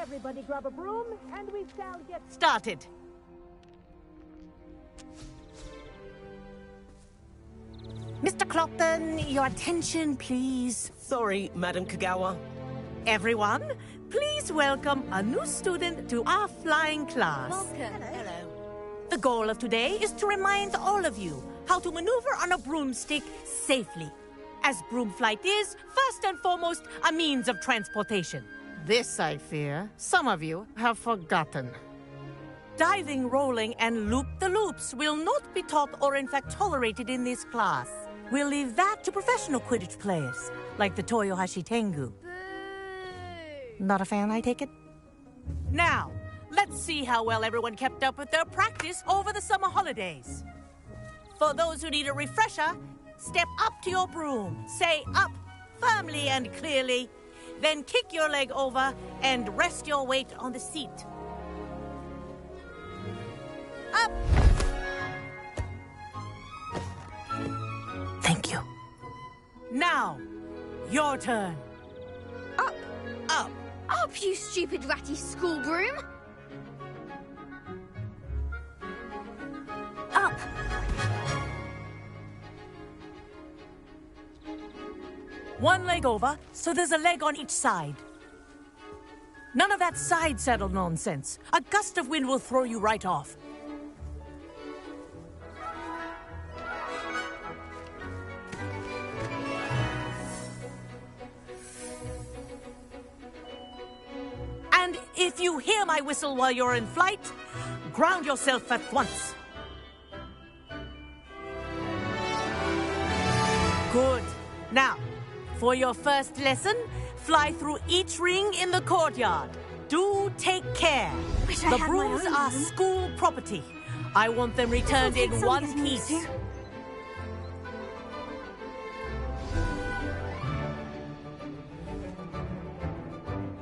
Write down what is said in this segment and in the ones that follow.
Everybody grab a broom, and we shall get started. Mr. Clopton, your attention, please. Sorry, Madam Kagawa. Everyone, please welcome a new student to our flying class. Welcome. Hello. The goal of today is to remind all of you how to maneuver on a broomstick safely, as broom flight is, first and foremost, a means of transportation. This, I fear, some of you have forgotten. Diving, rolling, and loop-the-loops will not be taught or in fact tolerated in this class. We'll leave that to professional Quidditch players, like the Toyohashi Tengu. Boo! Not a fan, I take it? Now, let's see how well everyone kept up with their practice over the summer holidays. For those who need a refresher, step up to your broom, say up firmly and clearly, then kick your leg over and rest your weight on the seat. Up! Thank you. Now, your turn. Up! Up! Up, you stupid ratty school broom! Up! One leg over, so there's a leg on each side. None of that side saddle nonsense. A gust of wind will throw you right off. And if you hear my whistle while you're in flight, ground yourself at once. Good. Now, for your first lesson, fly through each ring in the courtyard. Do take care. Wish I The had my brooms own are room. school property. I want them returned in Some one getting used piece. to.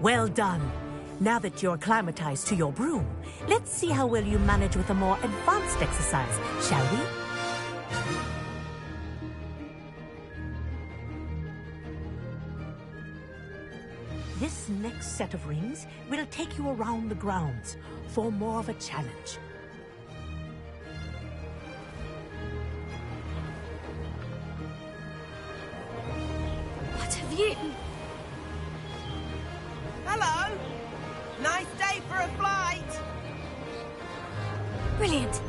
Well done. Now that you're acclimatized to your broom, let's see how well you manage with a more advanced exercise, shall we? This next set of rings will take you around the grounds for more of a challenge. What have you? Hello! Nice day for a flight! Brilliant.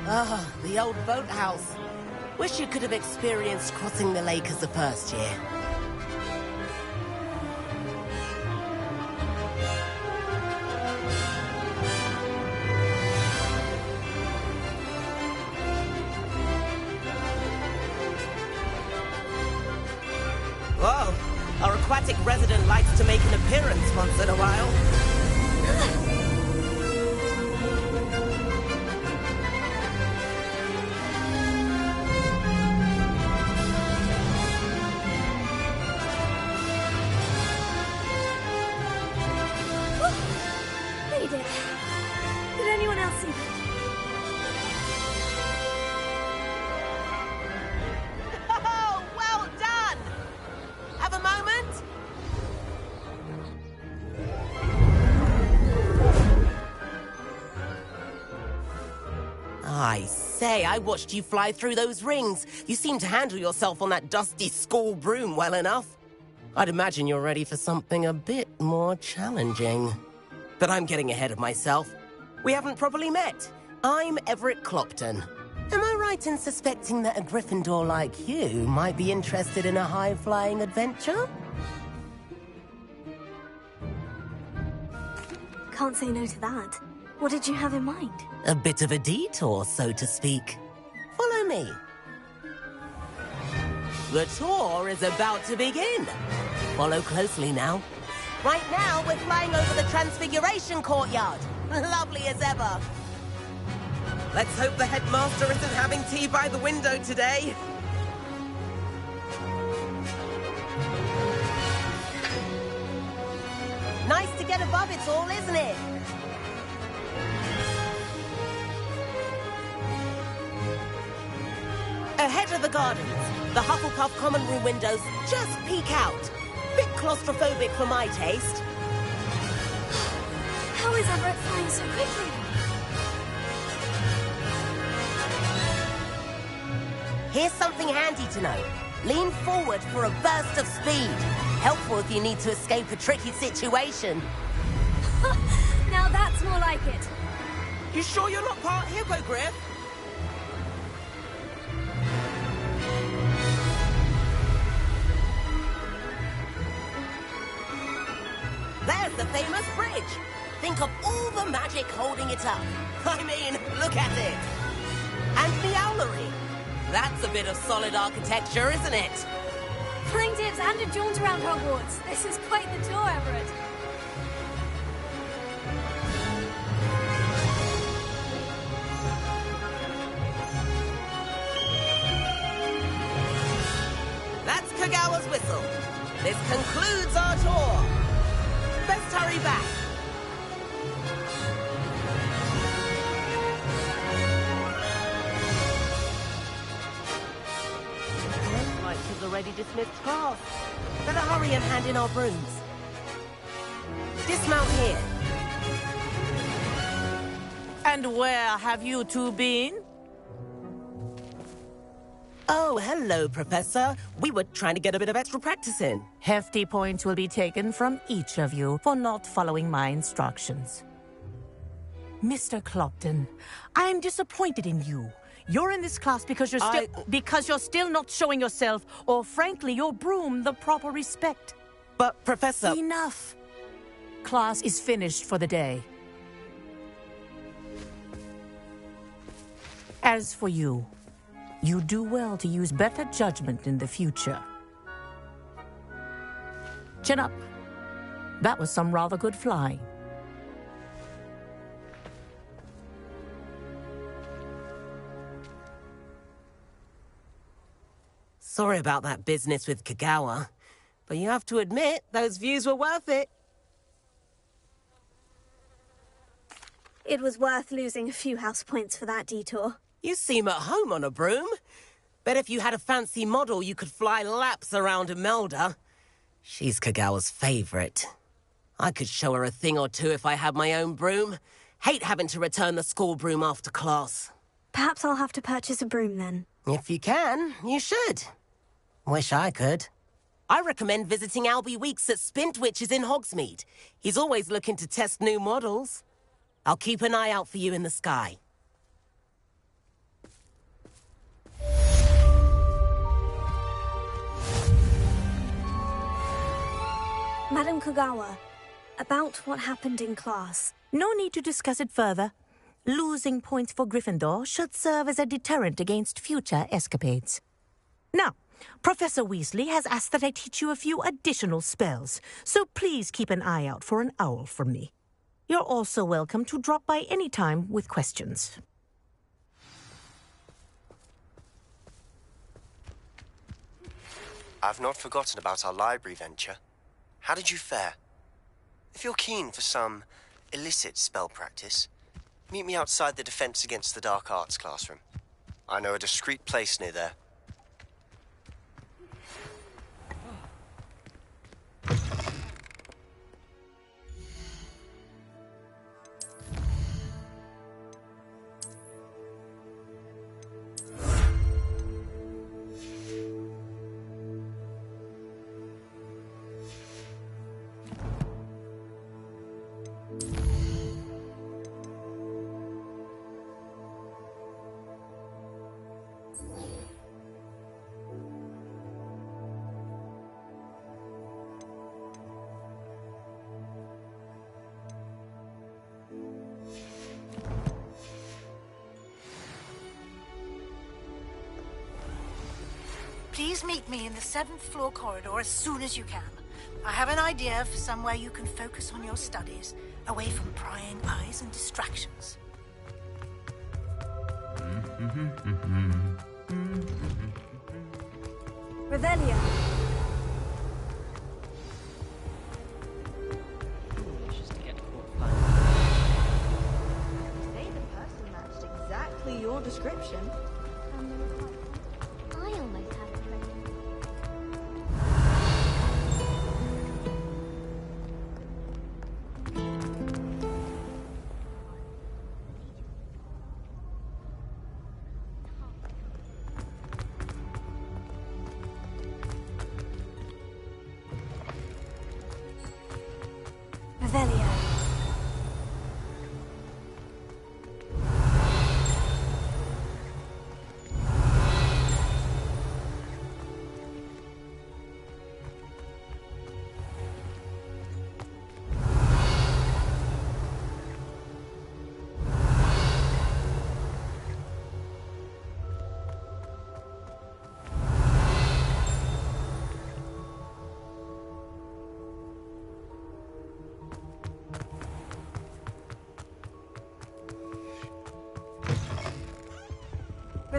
Ah, the old boathouse. Wish you could have experienced crossing the lake as the first year. Whoa, our aquatic resident likes to make an appearance once in a while. Made it. Did anyone else see that? Oh, well done! Have a moment? I say, I watched you fly through those rings. You seem to handle yourself on that dusty school broom well enough. I'd imagine you're ready for something a bit more challenging. But I'm getting ahead of myself. We haven't properly met. I'm Everett Clopton. Am I right in suspecting that a Gryffindor like you might be interested in a high-flying adventure? Can't say no to that. What did you have in mind? A bit of a detour, so to speak. Follow me. The tour is about to begin. Follow closely now. Right now, we're flying over the Transfiguration Courtyard. Lovely as ever. Let's hope the headmaster isn't having tea by the window today. Nice to get above it all, isn't it? Ahead of the gardens, The Hufflepuff common room windows just peek out. Bit claustrophobic for my taste. How is Everett flying so quickly? Here's something handy to know. Lean forward for a burst of speed. Helpful if you need to escape a tricky situation. Now that's more like it. You sure you're not part hippogriff? There's the famous bridge. Think of all the magic holding it up. I mean, look at it. And the owlery. That's a bit of solid architecture, isn't it? Flying dips and a jaunt around Hogwarts. This is quite the tour, Everett. That's Kagawa's whistle. This concludes our tour. Best hurry back. Looks like she's already dismissed class. Better hurry and hand in our brooms. Dismount here. And where have you two been? Oh, hello, Professor. We were trying to get a bit of extra practice in. Hefty points will be taken from each of you for not following my instructions. Mr. Clopton, I'm disappointed in you. You're in this class because you're still not showing yourself, or frankly, your broom the proper respect. But, Professor... Enough. Class is finished for the day. As for you, you do well to use better judgment in the future. Chin up. That was some rather good flying. Sorry about that business with Kagawa, but you have to admit, those views were worth it. It was worth losing a few house points for that detour. You seem at home on a broom. Bet if you had a fancy model, you could fly laps around Imelda. She's Kagawa's favorite. I could show her a thing or two if I had my own broom. Hate having to return the school broom after class. Perhaps I'll have to purchase a broom then. If you can, you should. Wish I could. I recommend visiting Albie Weeks at Spintwitches in Hogsmeade. He's always looking to test new models. I'll keep an eye out for you in the sky. Madam Kagawa, about what happened in class. No need to discuss it further. Losing points for Gryffindor should serve as a deterrent against future escapades. Now, Professor Weasley has asked that I teach you a few additional spells, so please keep an eye out for an owl from me. You're also welcome to drop by any time with questions. I've not forgotten about our library venture. How did you fare? If you're keen for some illicit spell practice, meet me outside the Defense Against the Dark Arts classroom. I know a discreet place near there. Please meet me in the 7th floor corridor as soon as you can. I have an idea for somewhere you can focus on your studies, away from prying eyes and distractions. Revelio. Say the person matched exactly your description. I almost had a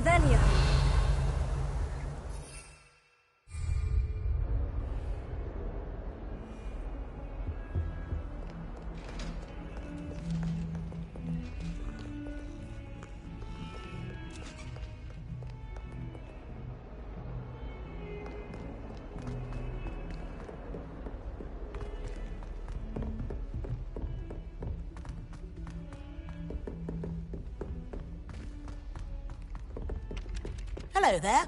Revelio. Hello there.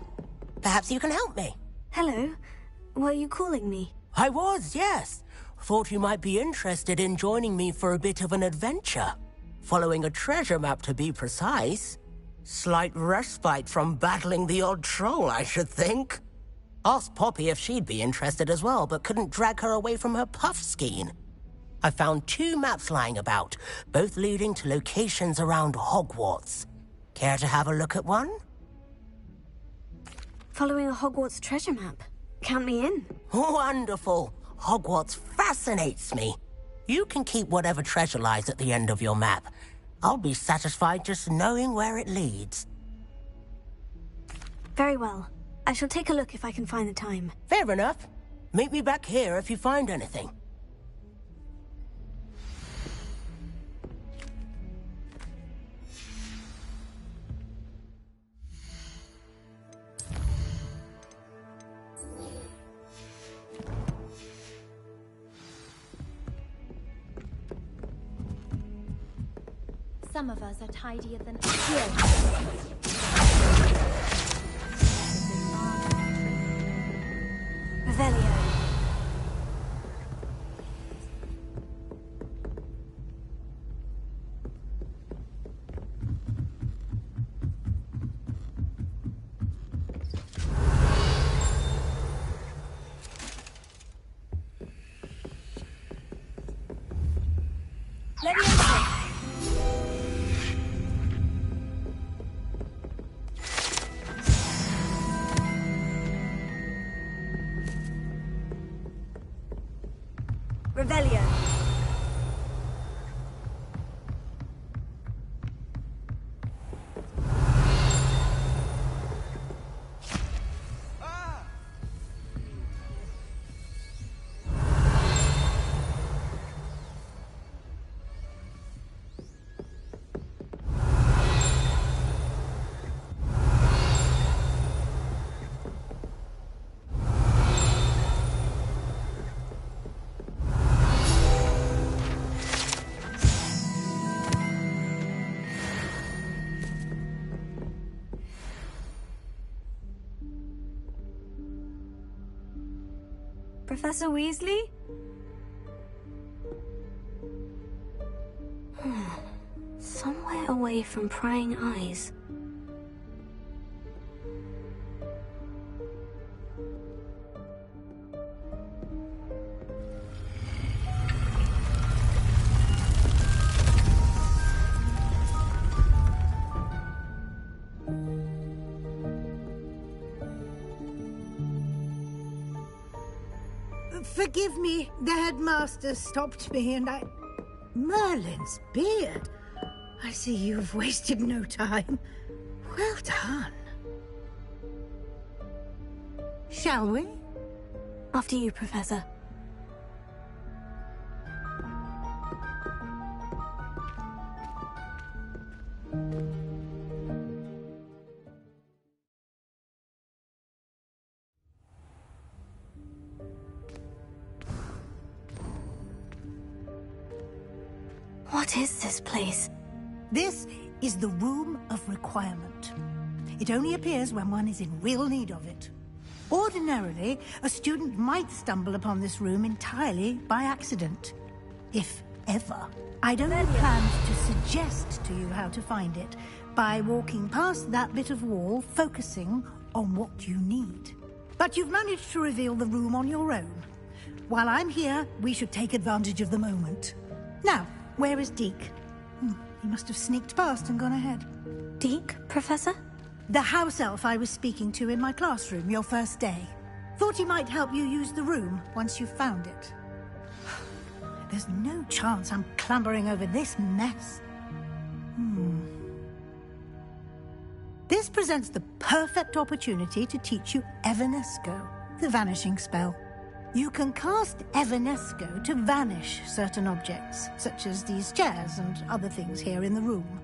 Perhaps you can help me. Hello. Were you calling me? I was, yes. Thought you might be interested in joining me for a bit of an adventure. Following a treasure map, to be precise. Slight respite from battling the odd troll, I should think. Asked Poppy if she'd be interested as well, but couldn't drag her away from her puff skein. I found 2 maps lying about, both leading to locations around Hogwarts. Care to have a look at one? Following a Hogwarts treasure map. Count me in. Wonderful. Hogwarts fascinates me. You can keep whatever treasure lies at the end of your map. I'll be satisfied just knowing where it leads. Very well. I shall take a look if I can find the time. Fair enough. Meet me back here if you find anything. Some of us are tidier than others. Revelio. Revelio. Professor Weasley? Somewhere away from prying eyes. Forgive me, the headmaster stopped me and I... Merlin's beard. I see you've wasted no time. Well done. Shall we? After you, Professor. What is this place? This is the Room of Requirement. It only appears when one is in real need of it. Ordinarily, a student might stumble upon this room entirely by accident. If ever. I'd only planned to suggest to you how to find it by walking past that bit of wall, focusing on what you need. But you've managed to reveal the room on your own. While I'm here, we should take advantage of the moment. Now, where is Deke? He must have sneaked past and gone ahead. Deke, Professor? The house elf I was speaking to in my classroom your first day. Thought he might help you use the room once you found it. There's no chance I'm clambering over this mess. This presents the perfect opportunity to teach you Evanesco, the vanishing spell. You can cast Evanesco to vanish certain objects, such as these chairs and other things here in the room.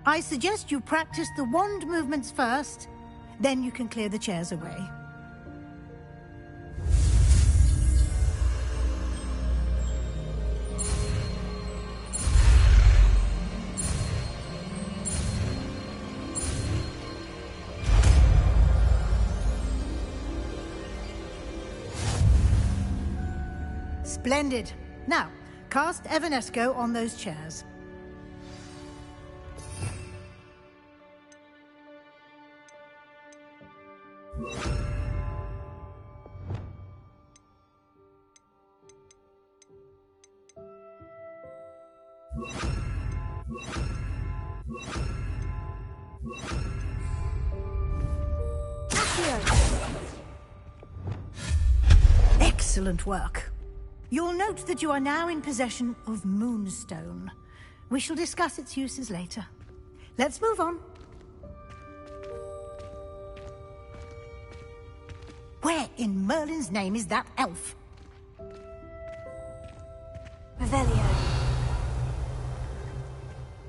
I suggest you practice the wand movements first, then you can clear the chairs away. Splendid. Now, cast Evanesco on those chairs. Excellent work. You'll note that you are now in possession of Moonstone. We shall discuss its uses later. Let's move on. Where in Merlin's name is that elf? Revelio.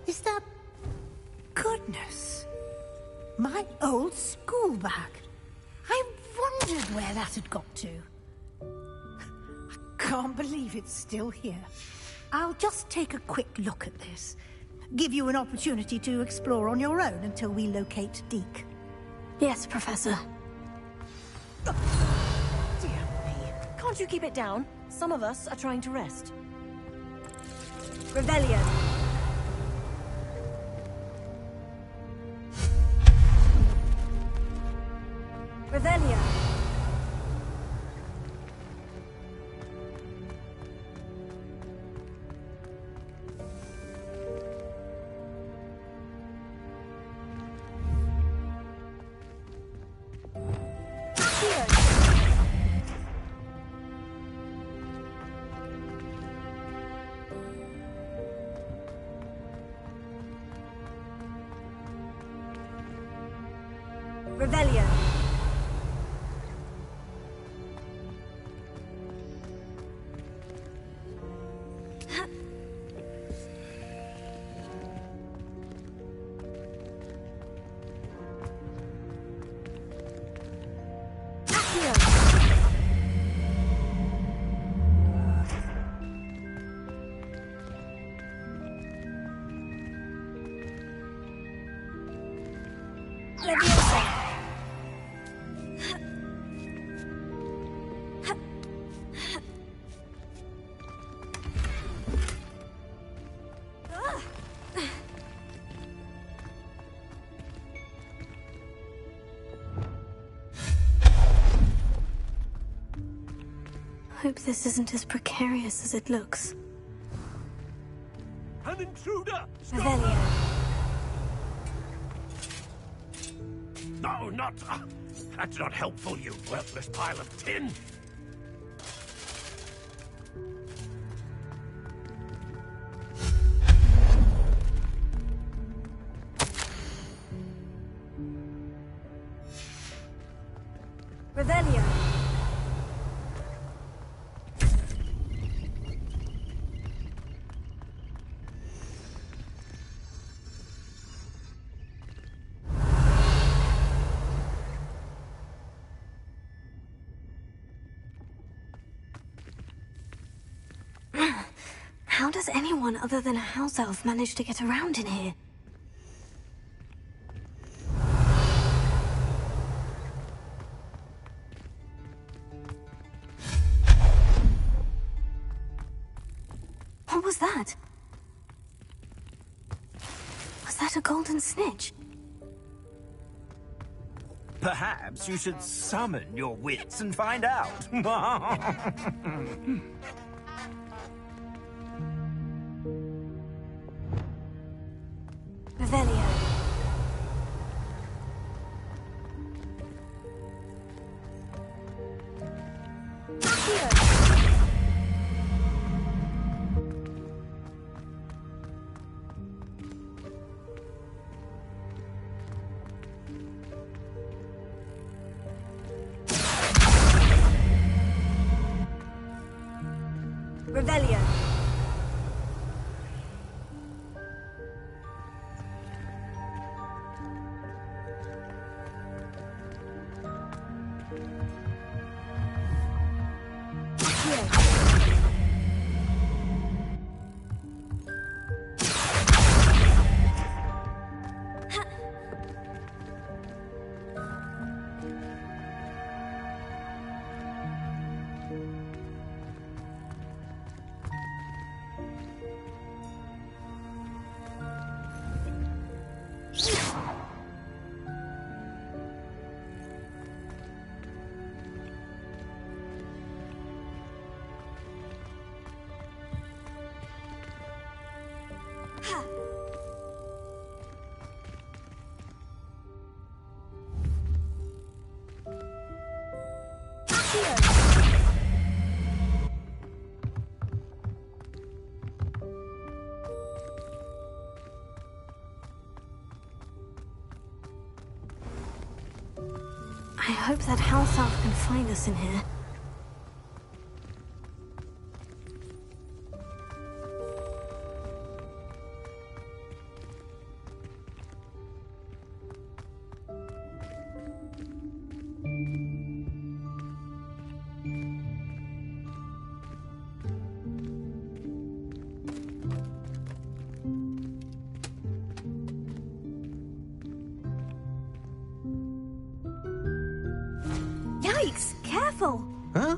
Is that... Goodness. My old school bag. I wondered where that had got to. Can't believe it's still here. I'll just take a quick look at this. Give you an opportunity to explore on your own until we locate Deke. Yes, Professor. Dear me. Can't you keep it down? Some of us are trying to rest. Revelio. Revelio. Revelio. Hope this isn't as precarious as it looks. An intruder! Revelio. No, not... that's not helpful, you worthless pile of tin! Revelio. How does anyone other than a house elf manage to get around in here? What was that? Was that a golden snitch? Perhaps you should summon your wits and find out. Revelio. Revelio. I hope that house elf can find us in here. Yikes! Careful! Huh?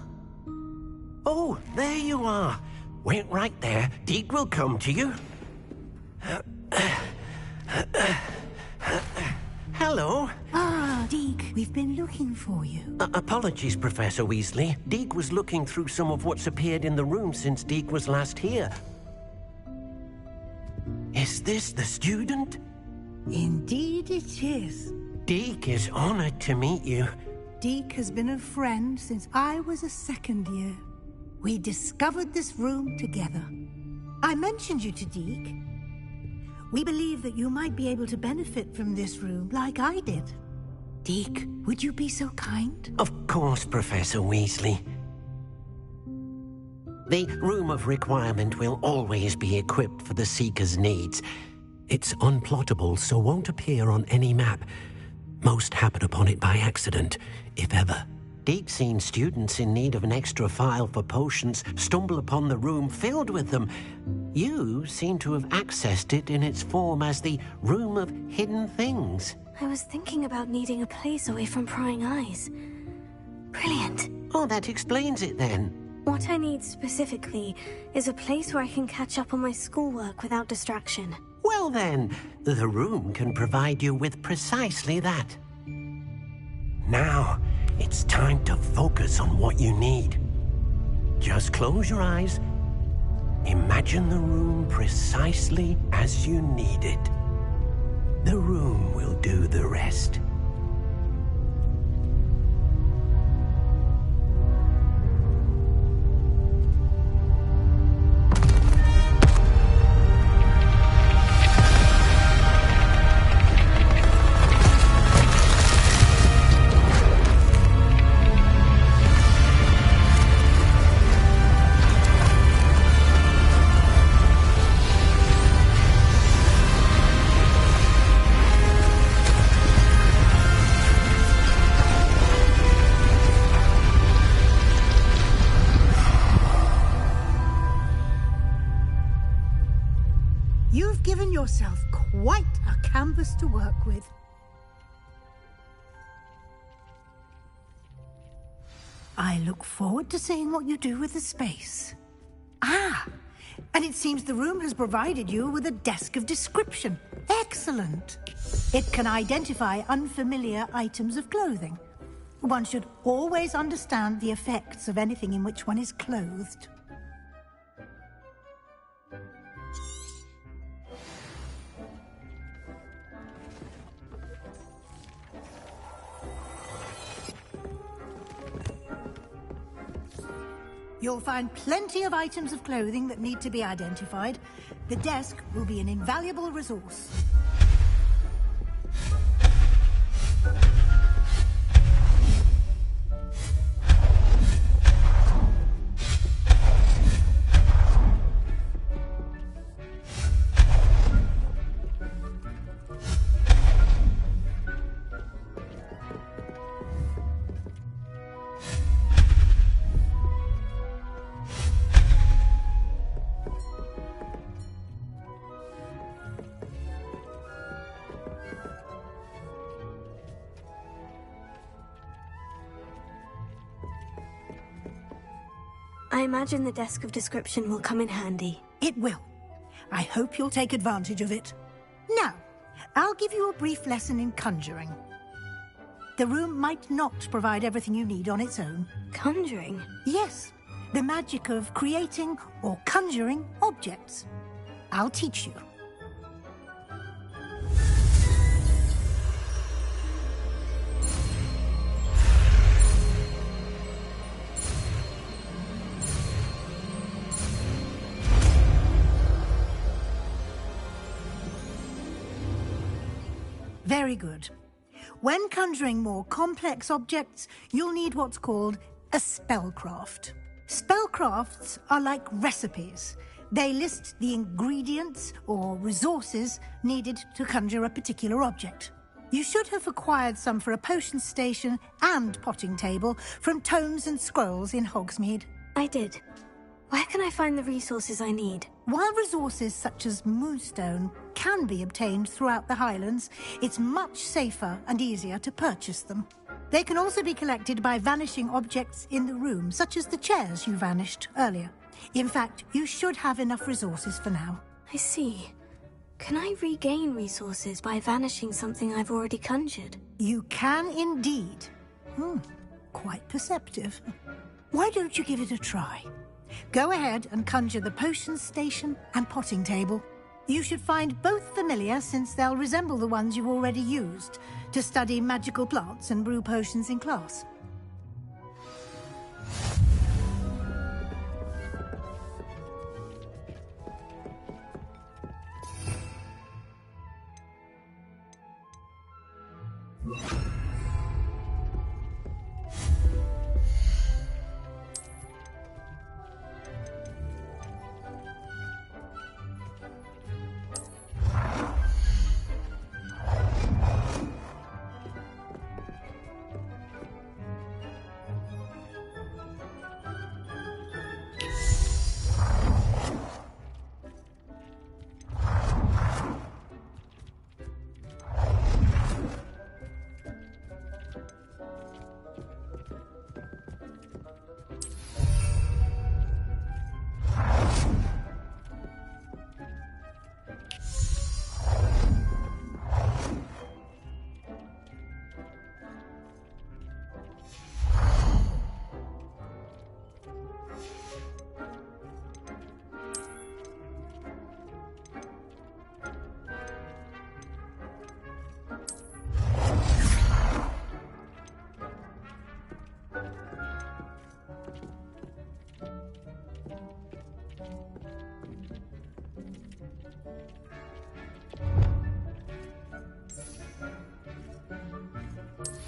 Oh, there you are. Wait right there. Deke will come to you. Hello. Ah, Deke, we've been looking for you. Apologies, Professor Weasley. Deke was looking through some of what's appeared in the room since Deke was last here. Is this the student? Indeed it is. Deke is honored to meet you. Deke has been a friend since I was a second year. We discovered this room together. I mentioned you to Deke. We believe that you might be able to benefit from this room like I did. Deke, would you be so kind? Of course, Professor Weasley. The Room of Requirement will always be equipped for the Seeker's needs. It's unplottable, so won't appear on any map. Most happen upon it by accident, if ever. Deke's seen students in need of an extra file for potions stumble upon the room filled with them. You seem to have accessed it in its form as the Room of Hidden Things. I was thinking about needing a place away from prying eyes. Brilliant. Oh, that explains it then. What I need specifically is a place where I can catch up on my schoolwork without distraction. Well then, the room can provide you with precisely that. Now, it's time to focus on what you need. Just close your eyes. Imagine the room precisely as you need it. The room will do the rest. You've given yourself quite a canvas to work with. I look forward to seeing what you do with the space. Ah, and it seems the room has provided you with a desk of description. Excellent. It can identify unfamiliar items of clothing. One should always understand the effects of anything in which one is clothed. You'll find plenty of items of clothing that need to be identified. The desk will be an invaluable resource. I imagine the desk of description will come in handy. It will. I hope you'll take advantage of it. Now, I'll give you a brief lesson in conjuring. The room might not provide everything you need on its own. Conjuring? Yes, the magic of creating or conjuring objects. I'll teach you. Very good. When conjuring more complex objects, you'll need what's called a spellcraft. Spellcrafts are like recipes. They list the ingredients or resources needed to conjure a particular object. You should have acquired some for a potion station and potting table from tomes and scrolls in Hogsmeade. I did. Where can I find the resources I need? While resources such as Moonstone can be obtained throughout the Highlands, it's much safer and easier to purchase them. They can also be collected by vanishing objects in the room, such as the chairs you vanished earlier. In fact, you should have enough resources for now. I see. Can I regain resources by vanishing something I've already conjured? You can indeed. Quite perceptive. Why don't you give it a try? Go ahead and conjure the potion station and potting table. You should find both familiar, since they'll resemble the ones you've already used to study magical plants and brew potions in class.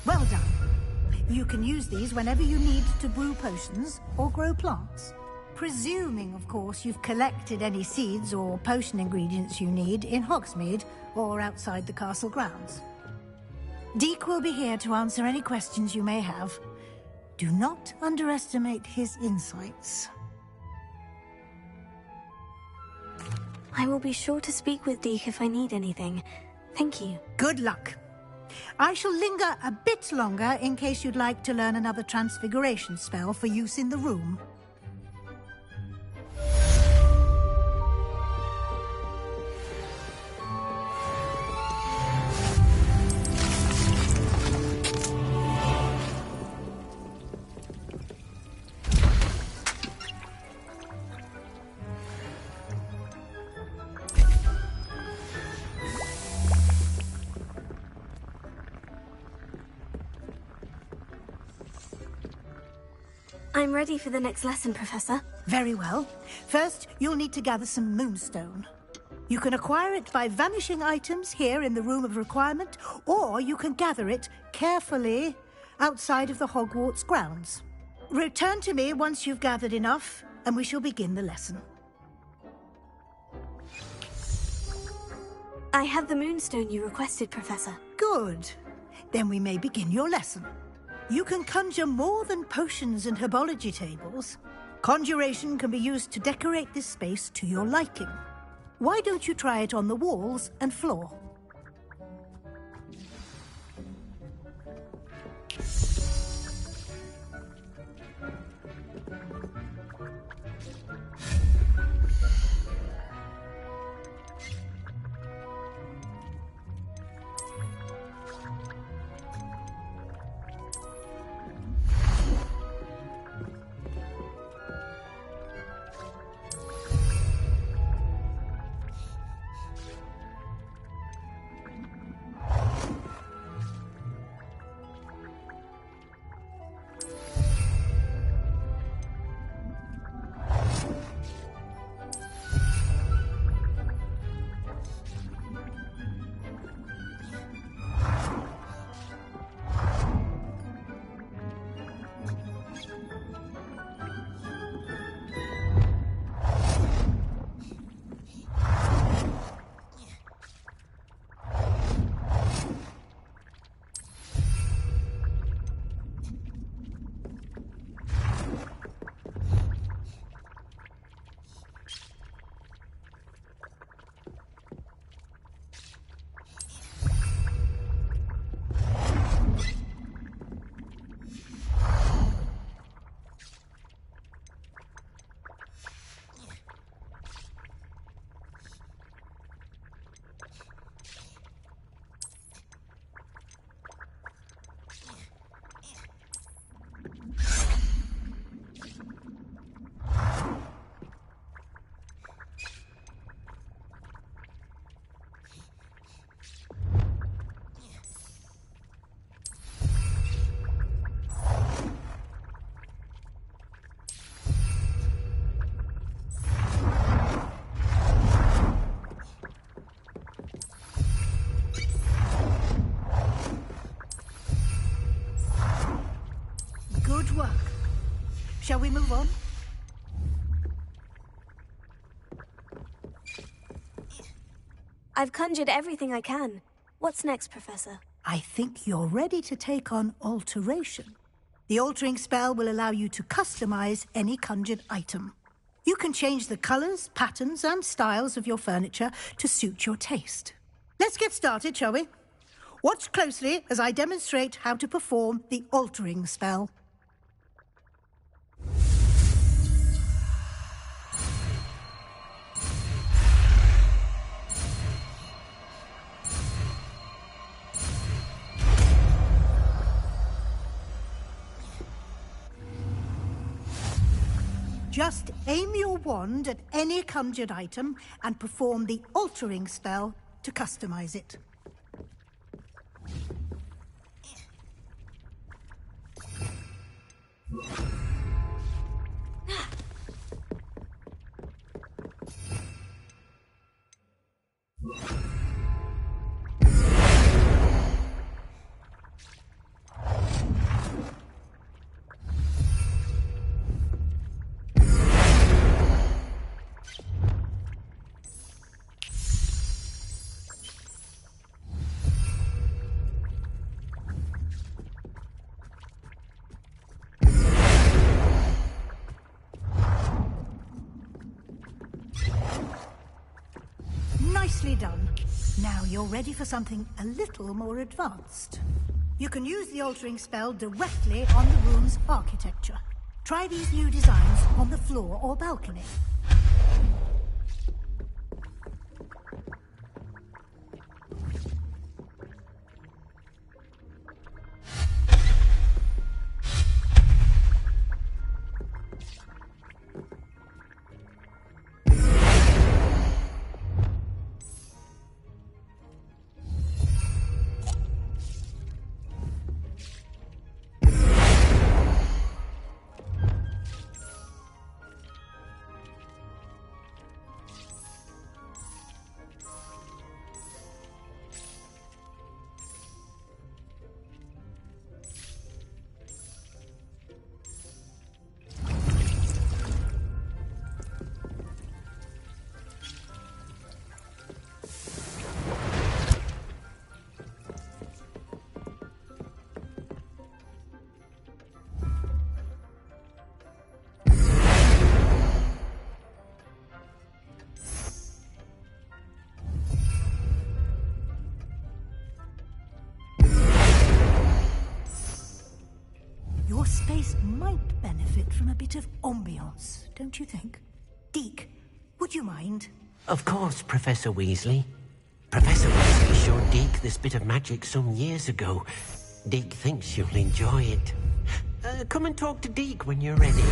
Well done. You can use these whenever you need to brew potions or grow plants. Presuming, of course, you've collected any seeds or potion ingredients you need in Hogsmeade or outside the castle grounds. Deke will be here to answer any questions you may have. Do not underestimate his insights. I will be sure to speak with Deke if I need anything. Thank you. Good luck. I shall linger a bit longer in case you'd like to learn another transfiguration spell for use in the room. I'm ready for the next lesson, Professor. Very well. First, you'll need to gather some Moonstone. You can acquire it by vanishing items here in the Room of Requirement, or you can gather it carefully outside of the Hogwarts grounds. Return to me once you've gathered enough, and we shall begin the lesson. I have the Moonstone you requested, Professor. Good. Then we may begin your lesson. You can conjure more than potions and herbology tables. Conjuration can be used to decorate this space to your liking. Why don't you try it on the walls and floor? Good work. Shall we move on? I've conjured everything I can. What's next, Professor? I think you're ready to take on alteration. The altering spell will allow you to customize any conjured item. You can change the colors, patterns, and styles of your furniture to suit your taste. Let's get started, shall we? Watch closely as I demonstrate how to perform the altering spell. Just aim your wand at any conjured item and perform the altering spell to customize it. Nicely done. Now you're ready for something a little more advanced. You can use the altering spell directly on the room's architecture. Try these new designs on the floor or balcony. Your space might benefit from a bit of ambiance, don't you think? Deke, would you mind? Of course, Professor Weasley. Professor Weasley showed Deke this bit of magic some years ago. Deke thinks you'll enjoy it. Come and talk to Deke when you're ready.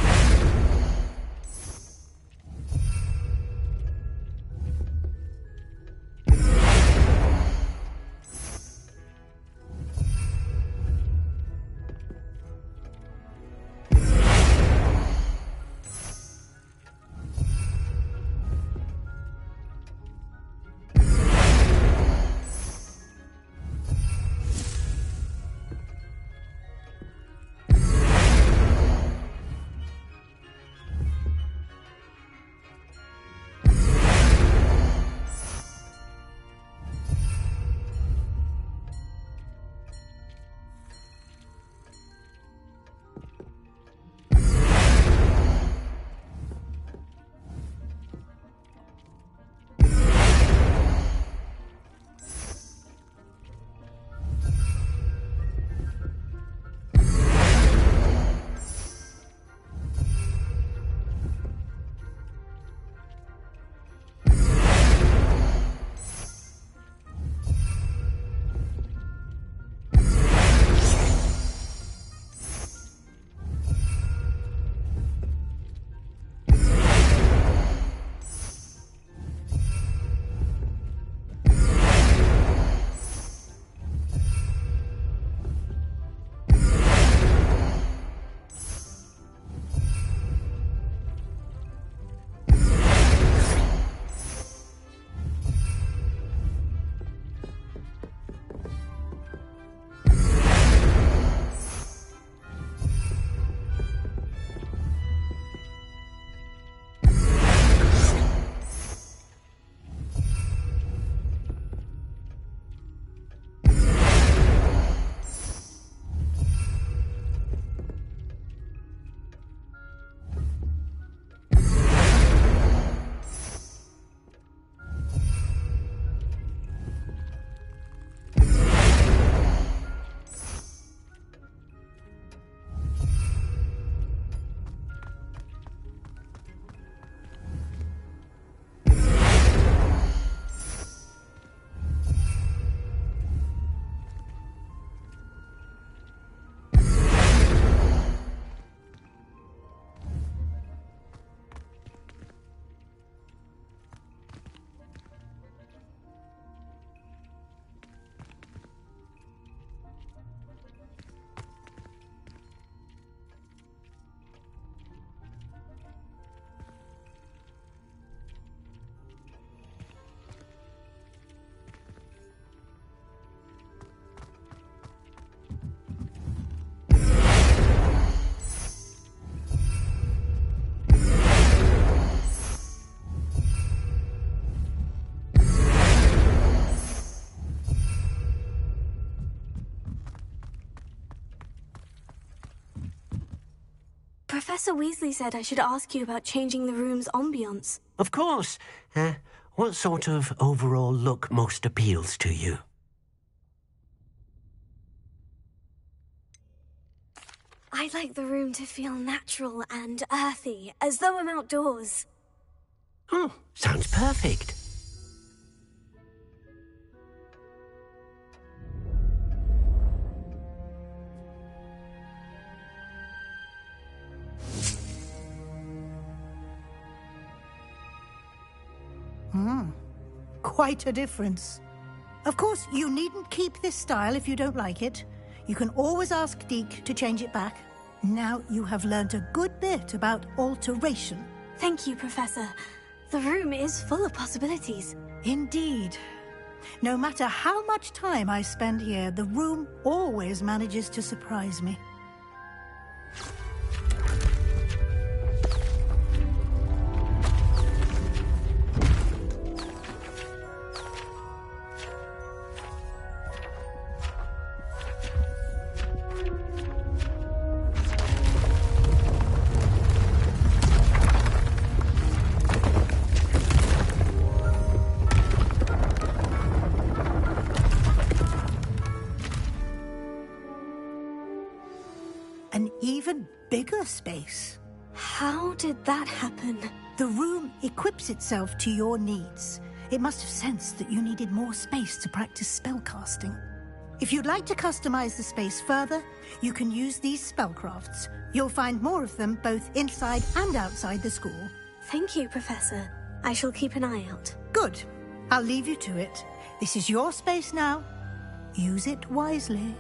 Professor Weasley said I should ask you about changing the room's ambiance. Of course. What sort of overall look most appeals to you? I'd like the room to feel natural and earthy, as though I'm outdoors. Oh, sounds perfect. Quite a difference. Of course, you needn't keep this style if you don't like it. You can always ask Deke to change it back. Now you have learned a good bit about alteration. Thank you, Professor. The room is full of possibilities. Indeed. No matter how much time I spend here, the room always manages to surprise me. An even bigger space. How did that happen? The room equips itself to your needs. It must have sensed that you needed more space to practice spellcasting. If you'd like to customize the space further, you can use these spellcrafts. You'll find more of them both inside and outside the school. Thank you, Professor. I shall keep an eye out. Good. I'll leave you to it. This is your space now. Use it wisely.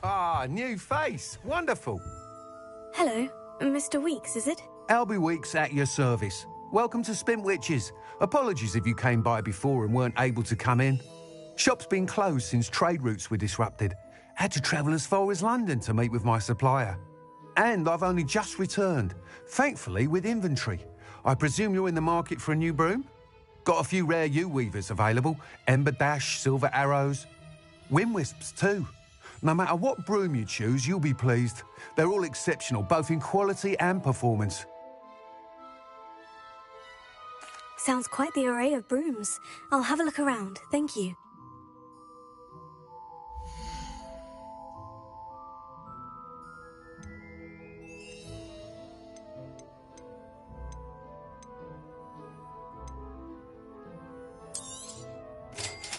Ah, new face. Wonderful. Hello, Mr. Weeks, is it? Albie Weeks at your service. Welcome to Spintwitches. Apologies if you came by before and weren't able to come in. Shop's been closed since trade routes were disrupted. Had to travel as far as London to meet with my supplier. And I've only just returned, thankfully with inventory. I presume you're in the market for a new broom? Got a few rare U-weavers available. Ember Dash, Silver Arrows. Wind Wisps too. No matter what broom you choose, you'll be pleased. They're all exceptional, both in quality and performance. Sounds quite the array of brooms. I'll have a look around, thank you.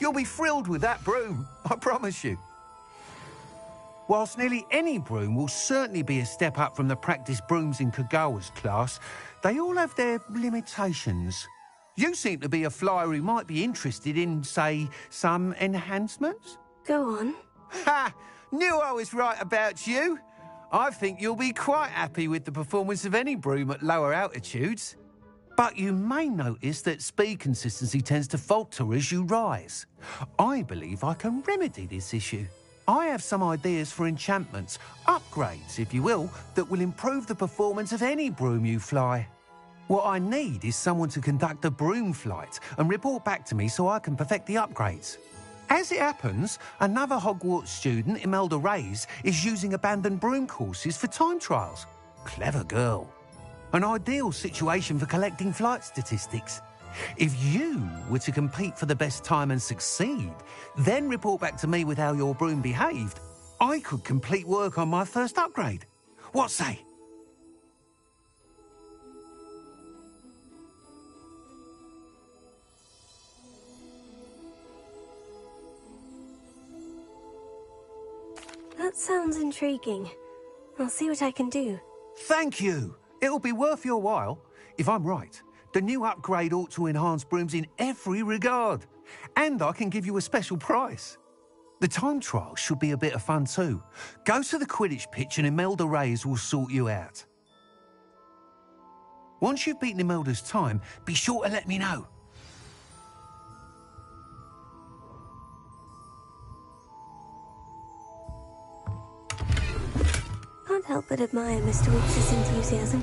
You'll be thrilled with that broom, I promise you. Whilst nearly any broom will certainly be a step up from the practice brooms in Kagawa's class, they all have their limitations. You seem to be a flyer who might be interested in, say, some enhancements? Go on. Ha! Knew I was right about you. I think you'll be quite happy with the performance of any broom at lower altitudes. But you may notice that speed consistency tends to falter as you rise. I believe I can remedy this issue. I have some ideas for enchantments, upgrades, if you will, that will improve the performance of any broom you fly. What I need is someone to conduct a broom flight and report back to me so I can perfect the upgrades. As it happens, another Hogwarts student, Imelda Reyes, is using abandoned broom courses for time trials. Clever girl. An ideal situation for collecting flight statistics. If you were to compete for the best time and succeed, then report back to me with how your broom behaved, I could complete work on my first upgrade. What say? That sounds intriguing. I'll see what I can do. Thank you. It'll be worth your while. If I'm right, the new upgrade ought to enhance brooms in every regard. And I can give you a special price. The time trial should be a bit of fun too. Go to the Quidditch pitch and Imelda Reyes will sort you out. Once you've beaten Imelda's time, be sure to let me know. Can't help but admire Mr. Weeks' enthusiasm.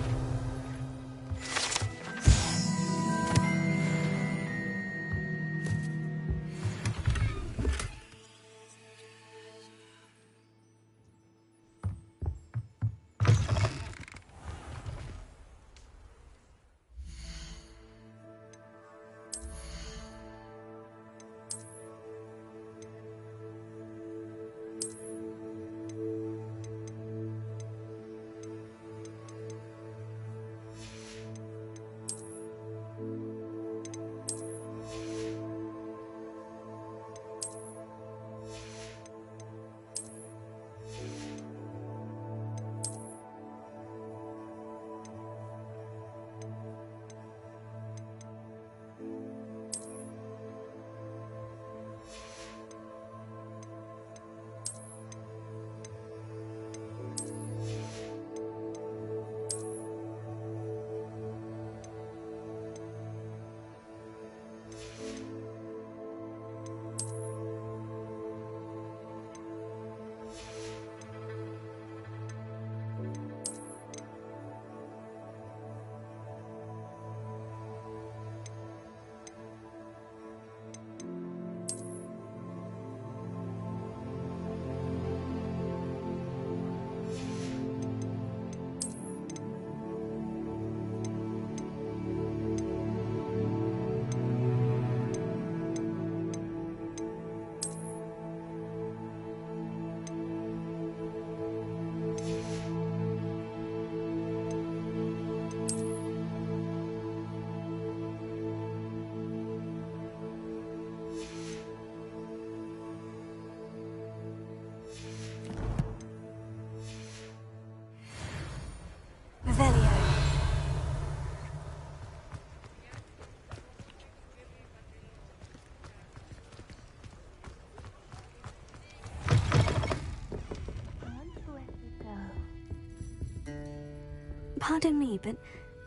Pardon me, but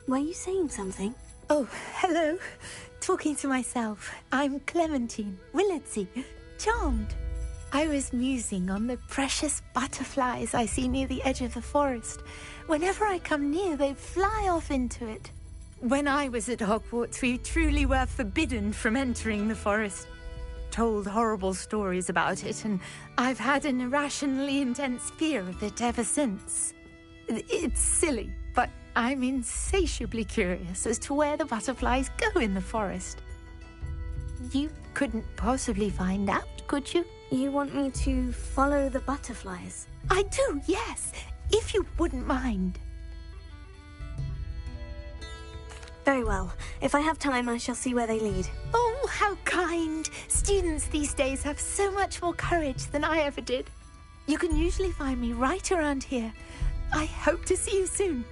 were you saying something? Oh, hello. Talking to myself. I'm Clementine, Willardsey, charmed. I was musing on the precious butterflies I see near the edge of the forest. Whenever I come near, they fly off into it. When I was at Hogwarts, we truly were forbidden from entering the forest. Told horrible stories about it, and I've had an irrationally intense fear of it ever since. It's silly, but I'm insatiably curious as to where the butterflies go in the forest. You couldn't possibly find out, could you? You want me to follow the butterflies? I do, yes, if you wouldn't mind. Very well. If I have time, I shall see where they lead. Oh, how kind. Students these days have so much more courage than I ever did. You can usually find me right around here. I hope to see you soon.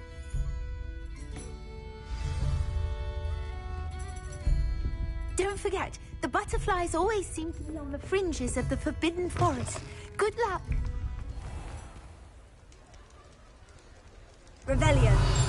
Don't forget, the butterflies always seem to be on the fringes of the Forbidden Forest. Good luck. Revelio.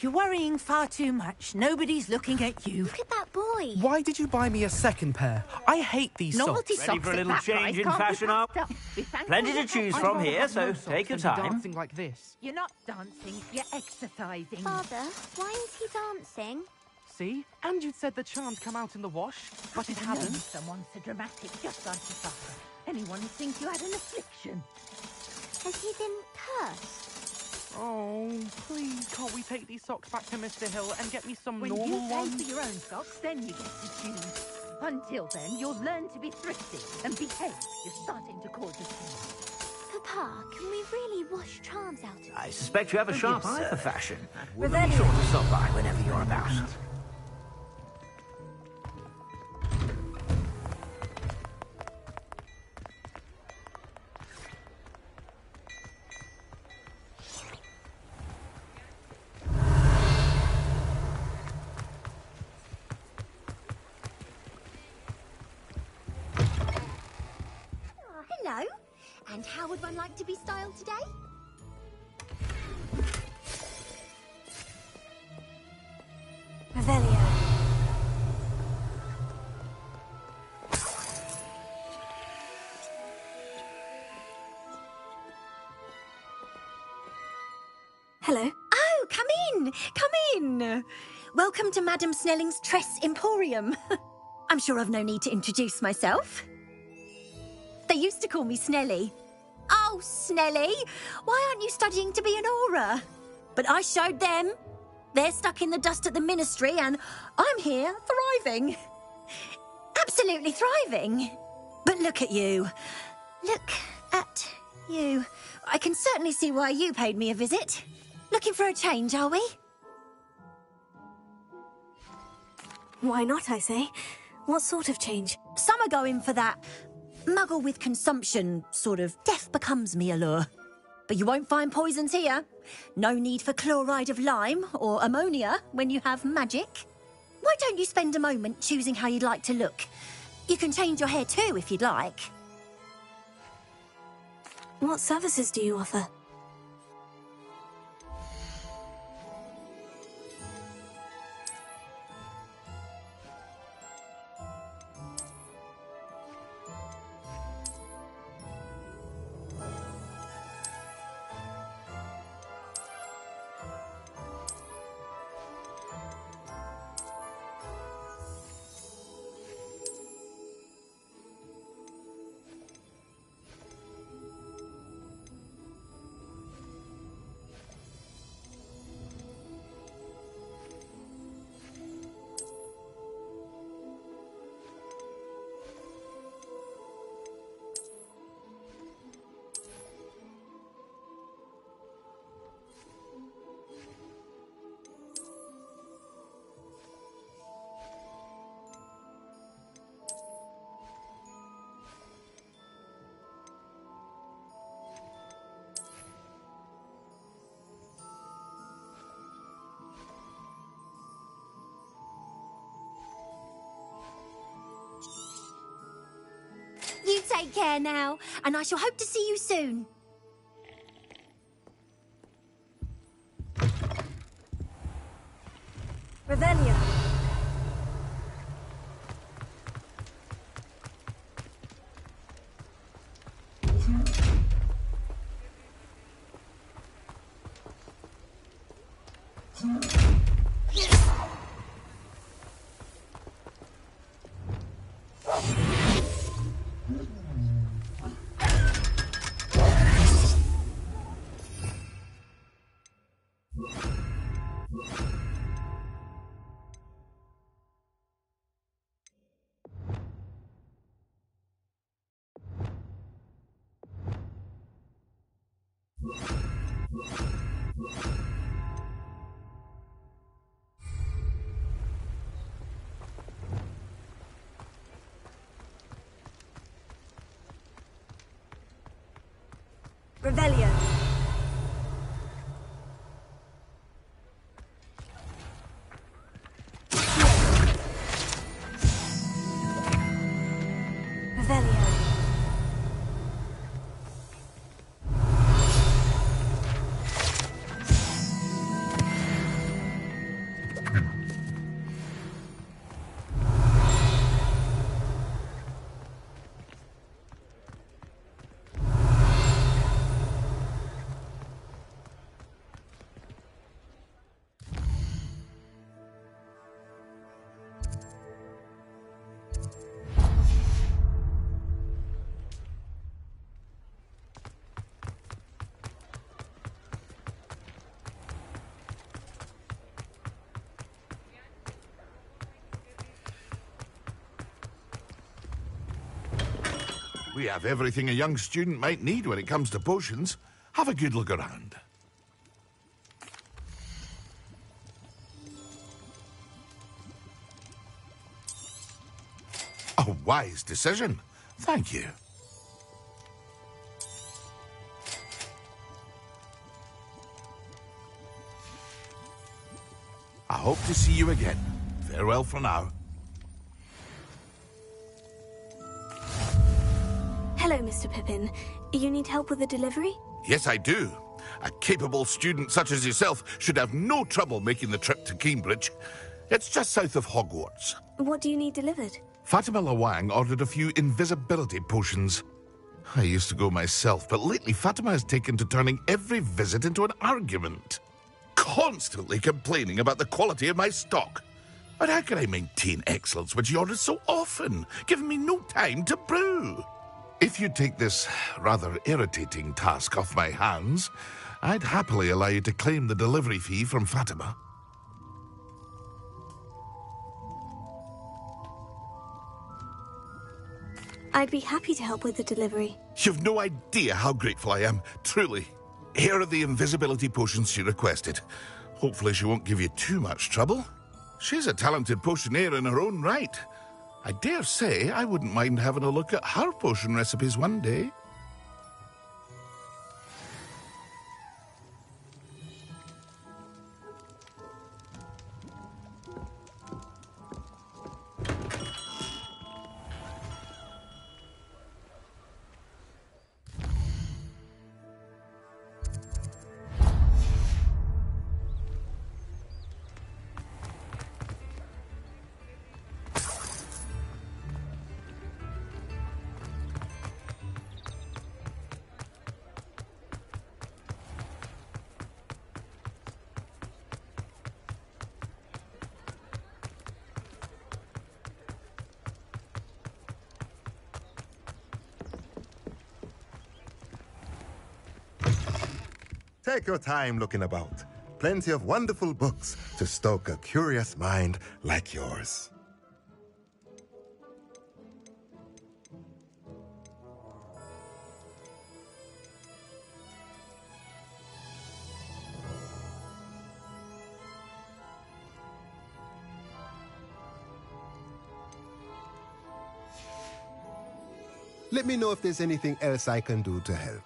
You're worrying far too much. Nobody's looking at you. Look at that boy. Why did you buy me a second pair? I hate these Novelty socks. Ready for a little change in fashion up? Plenty to choose from here, so take your time. Dancing like this. You're not dancing, you're exercising. Father, why is he dancing? See? And you'd said the charm'd come out in the wash, but it hasn't. Someone so dramatic, just like your father. Anyone would think you had an affliction. Has he been cursed? Oh, please, can't we take these socks back to Mr. Hill and get me some When normal you pay ones? for your own socks, then you get to choose. Until then, you'll learn to be thrifty and behave. You're starting to cause a scene. Papa, can we really wash charms out of I suspect you have a sharp eye for fashion. We'll be Revelio. sure to stop by whenever you're about. Hello. And how would one like to be styled today? Revelio. Hello. Oh, come in! Come in! Welcome to Madame Snelling's Tress Emporium. I'm sure I've no need to introduce myself. They used to call me Snelly. Oh, Snelly, why aren't you studying to be an aura? But I showed them. They're stuck in the dust at the ministry, and I'm here thriving. Absolutely thriving. But look at you. Look at you. I can certainly see why you paid me a visit. Looking for a change, are we? Why not, I say? What sort of change? Some are going for that muggle with consumption, sort of death becomes me allure. But you won't find poisons here. No need for chloride of lime or ammonia when you have magic. Why don't you spend a moment choosing how you'd like to look? You can change your hair too if you'd like. What services do you offer? take care now, and I shall hope to see you soon. Revelio. Revelio. Revelio. We have everything a young student might need when it comes to potions. Have a good look around. A wise decision. Thank you. I hope to see you again. Farewell for now. Hello, Mr. Pippin. You need help with a delivery? Yes, I do. A capable student such as yourself should have no trouble making the trip to Cambridge. It's just south of Hogwarts. What do you need delivered? Fatima Lawang ordered a few invisibility potions. I used to go myself, but lately Fatima has taken to turning every visit into an argument. Constantly complaining about the quality of my stock. But how can I maintain excellence when she orders so often, giving me no time to brew? If you take this rather irritating task off my hands, I'd happily allow you to claim the delivery fee from Fatima. I'd be happy to help with the delivery. You've no idea how grateful I am, truly. Here are the invisibility potions she requested. Hopefully she won't give you too much trouble. She's a talented potioneer in her own right. I dare say I wouldn't mind having a look at her potion recipes one day. Take your time looking about. Plenty of wonderful books to stoke a curious mind like yours. Let me know if there's anything else I can do to help.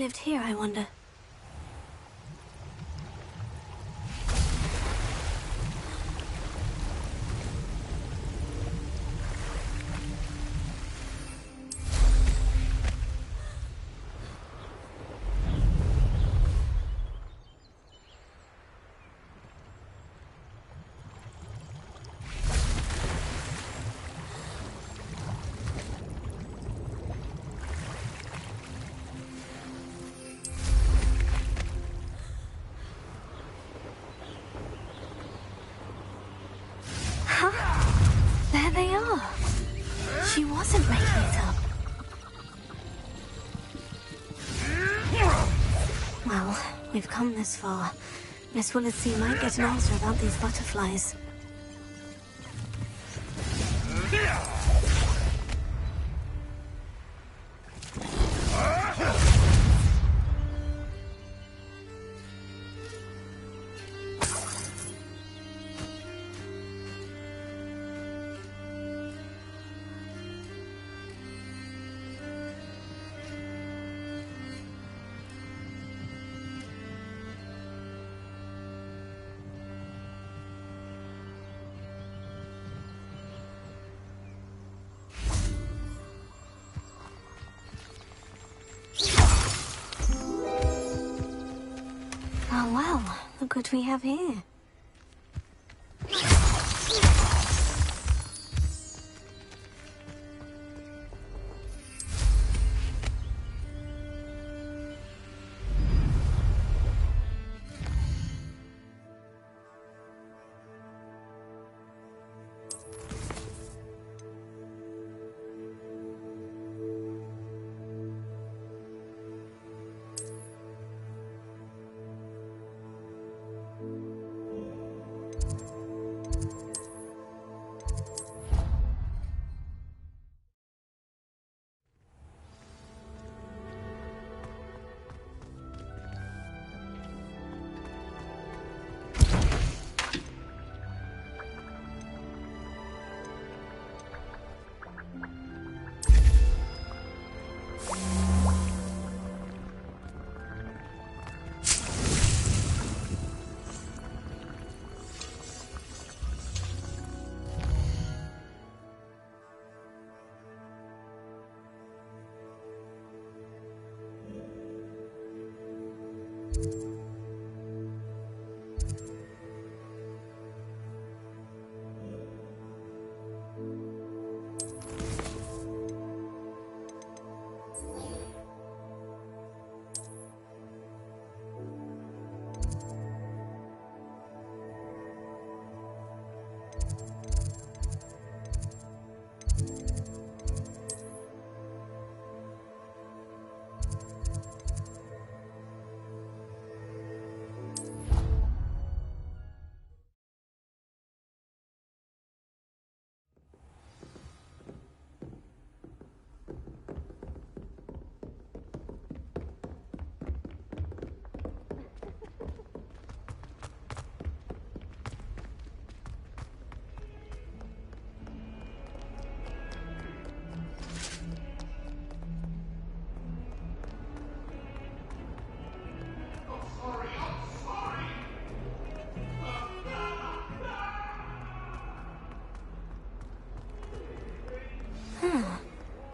lived here, I wonder? There they are. She wasn't making it up. Well, we've come this far. Miss Willitsey might get an answer about these butterflies. Oh well, look what we have here.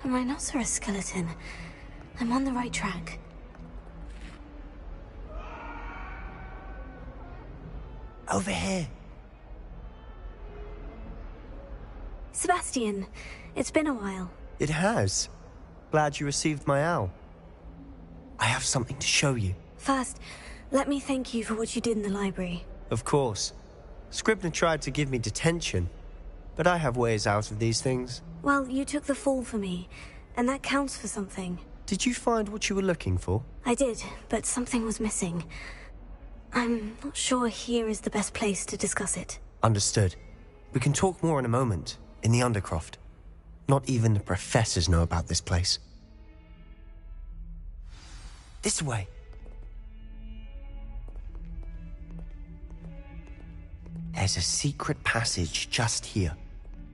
A rhinoceros skeleton. I'm on the right track. Over here. Sebastian, it's been a while. It has. Glad you received my owl. I have something to show you. First, let me thank you for what you did in the library. Of course. Scribner tried to give me detention, but I have ways out of these things. Well, you took the fall for me, and that counts for something. Did you find what you were looking for? I did, but something was missing. I'm not sure here is the best place to discuss it. Understood. We can talk more in a moment, in the Undercroft. Not even the professors know about this place. This way. There's a secret passage just here.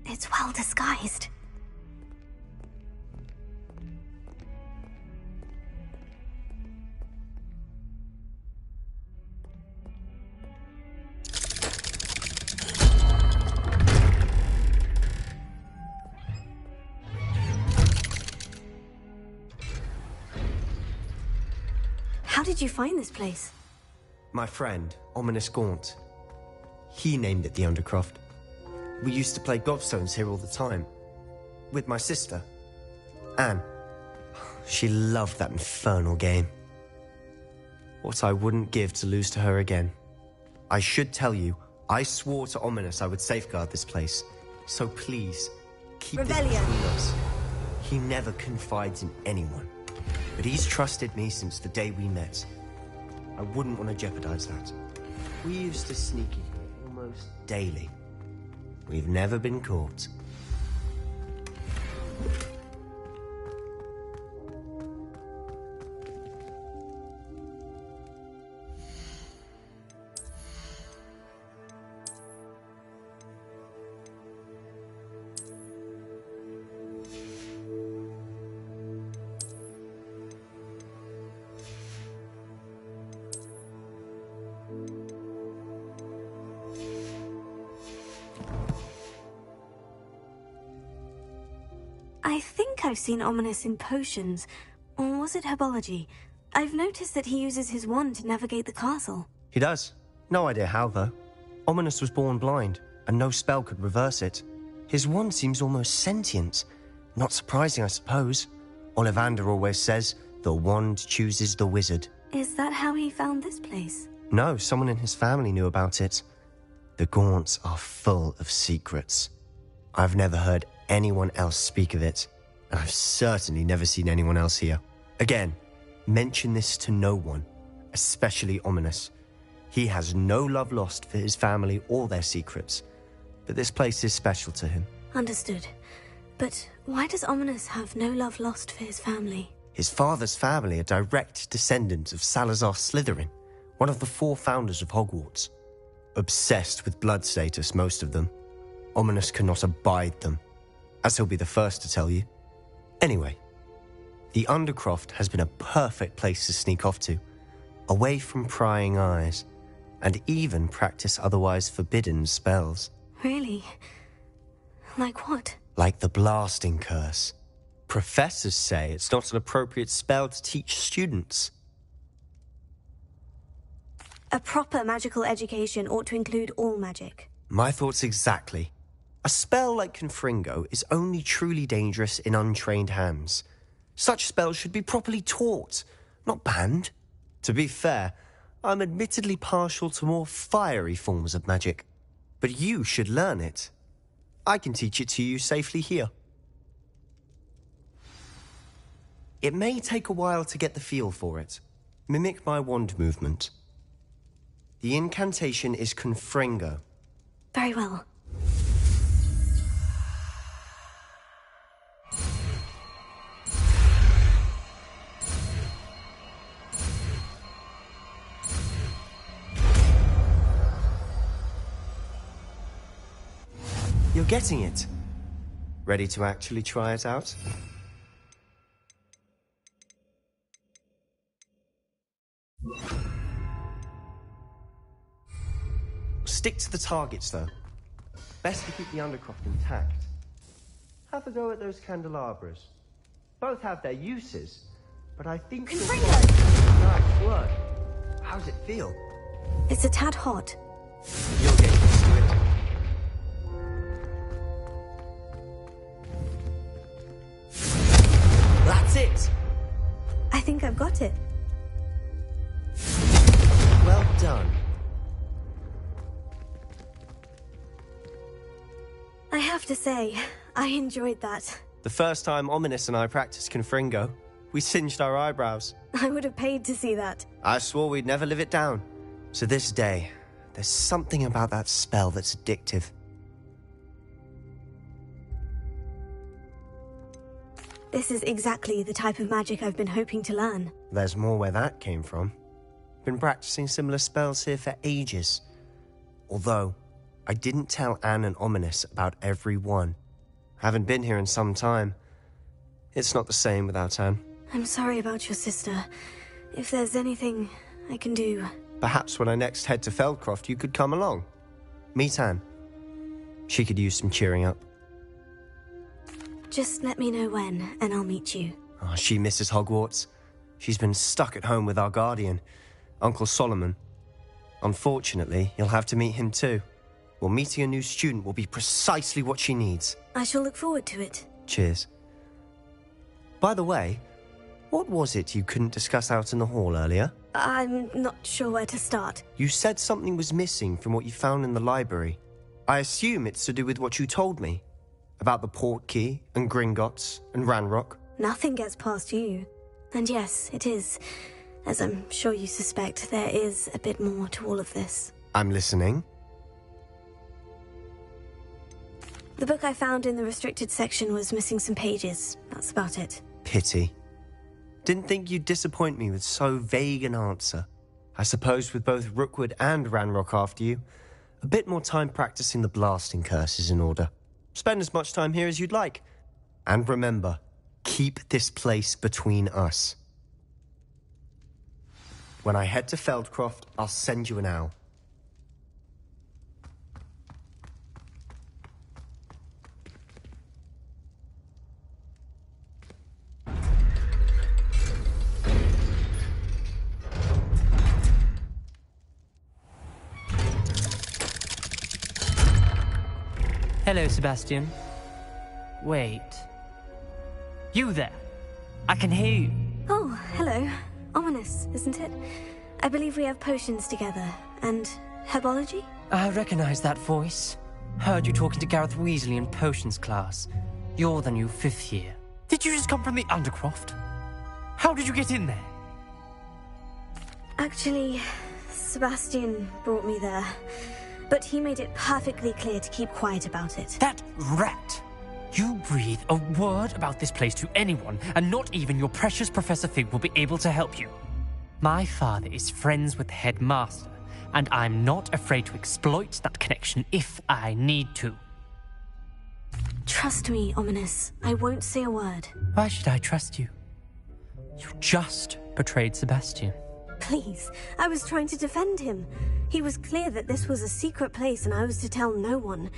It's well disguised. How did you find this place? My friend, Ominous Gaunt. He named it the Undercroft. We used to play gobstones here all the time. With my sister, Anne. She loved that infernal game. What I wouldn't give to lose to her again. I should tell you, I swore to Ominous I would safeguard this place. So please, keep this between us. He never confides in anyone. But he's trusted me since the day we met. I wouldn't want to jeopardize that. We used to sneak in here almost daily. We've never been caught. I think I've seen Ominous in potions. Or was it herbology? I've noticed that he uses his wand to navigate the castle. He does. No idea how, though. Ominous was born blind, and no spell could reverse it. His wand seems almost sentient. Not surprising, I suppose. Ollivander always says, the wand chooses the wizard. Is that how he found this place? No, someone in his family knew about it. The Gaunts are full of secrets. I've never heard anyone else speak of it, and I've certainly never seen anyone else here. Again, mention this to no one, especially Ominous. He has no love lost for his family or their secrets, but this place is special to him. Understood. But why does Ominous have no love lost for his family? His father's family are direct descendants of Salazar Slytherin, one of the 4 founders of Hogwarts. Obsessed with blood status, most of them. Ominous cannot abide them, as he'll be the first to tell you. Anyway, the Undercroft has been a perfect place to sneak off to, away from prying eyes, and even practice otherwise forbidden spells. Really? Like what? Like the blasting curse. Professors say it's not an appropriate spell to teach students. A proper magical education ought to include all magic. My thoughts exactly. A spell like Confringo is only truly dangerous in untrained hands. Such spells should be properly taught, not banned. To be fair, I'm admittedly partial to more fiery forms of magic. But you should learn it. I can teach it to you safely here. It may take a while to get the feel for it. Mimic my wand movement. The incantation is Confringo. Very well. You're getting it. Ready to actually try it out? Stick to the targets, though. Best to keep the Undercroft intact. Have a go at those candelabras. Both have their uses, but I think you'll find... Nice work. How's it feel? It's a tad hot. You'll get used to it. That's it! I think I've got it. Well done. I have to say, I enjoyed that. The first time Ominous and I practiced Confringo, we singed our eyebrows. I would have paid to see that. I swore we'd never live it down. To this day, there's something about that spell that's addictive. This is exactly the type of magic I've been hoping to learn. There's more where that came from. Been practicing similar spells here for ages. Although, I didn't tell Anne and Ominous about every one. Haven't been here in some time. It's not the same without Anne. I'm sorry about your sister. If there's anything I can do... Perhaps when I next head to Feldcroft, you could come along. Meet Anne. She could use some cheering up. Just let me know when, and I'll meet you. Oh, she misses Hogwarts. She's been stuck at home with our guardian, Uncle Solomon. Unfortunately, you'll have to meet him too. Well, meeting a new student will be precisely what she needs. I shall look forward to it. Cheers. By the way, what was it you couldn't discuss out in the hall earlier? I'm not sure where to start. You said something was missing from what you found in the library. I assume it's to do with what you told me. About the Portkey, and Gringotts, and Ranrock. Nothing gets past you. And yes, it is. As I'm sure you suspect, there is a bit more to all of this. I'm listening. The book I found in the restricted section was missing some pages. That's about it. Pity. Didn't think you'd disappoint me with so vague an answer. I suppose with both Rookwood and Ranrock after you, a bit more time practicing the blasting curse is in order. Spend as much time here as you'd like. And remember, keep this place between us. When I head to Feldcroft, I'll send you an owl. Hello, Sebastian. Wait. You there? I can hear you. Oh, hello. Ominous, isn't it? I believe we have potions together. And herbology? I recognize that voice. Heard you talking to Gareth Weasley in potions class. You're the new 5th year. Did you just come from the Undercroft? How did you get in there? Actually, Sebastian brought me there. But he made it perfectly clear to keep quiet about it. That rat! You breathe a word about this place to anyone, and not even your precious Professor Fig will be able to help you. My father is friends with the headmaster, and I'm not afraid to exploit that connection if I need to. Trust me, Ominous. I won't say a word. Why should I trust you? You just betrayed Sebastian. Please, I was trying to defend him. He was clear that this was a secret place and I was to tell no one.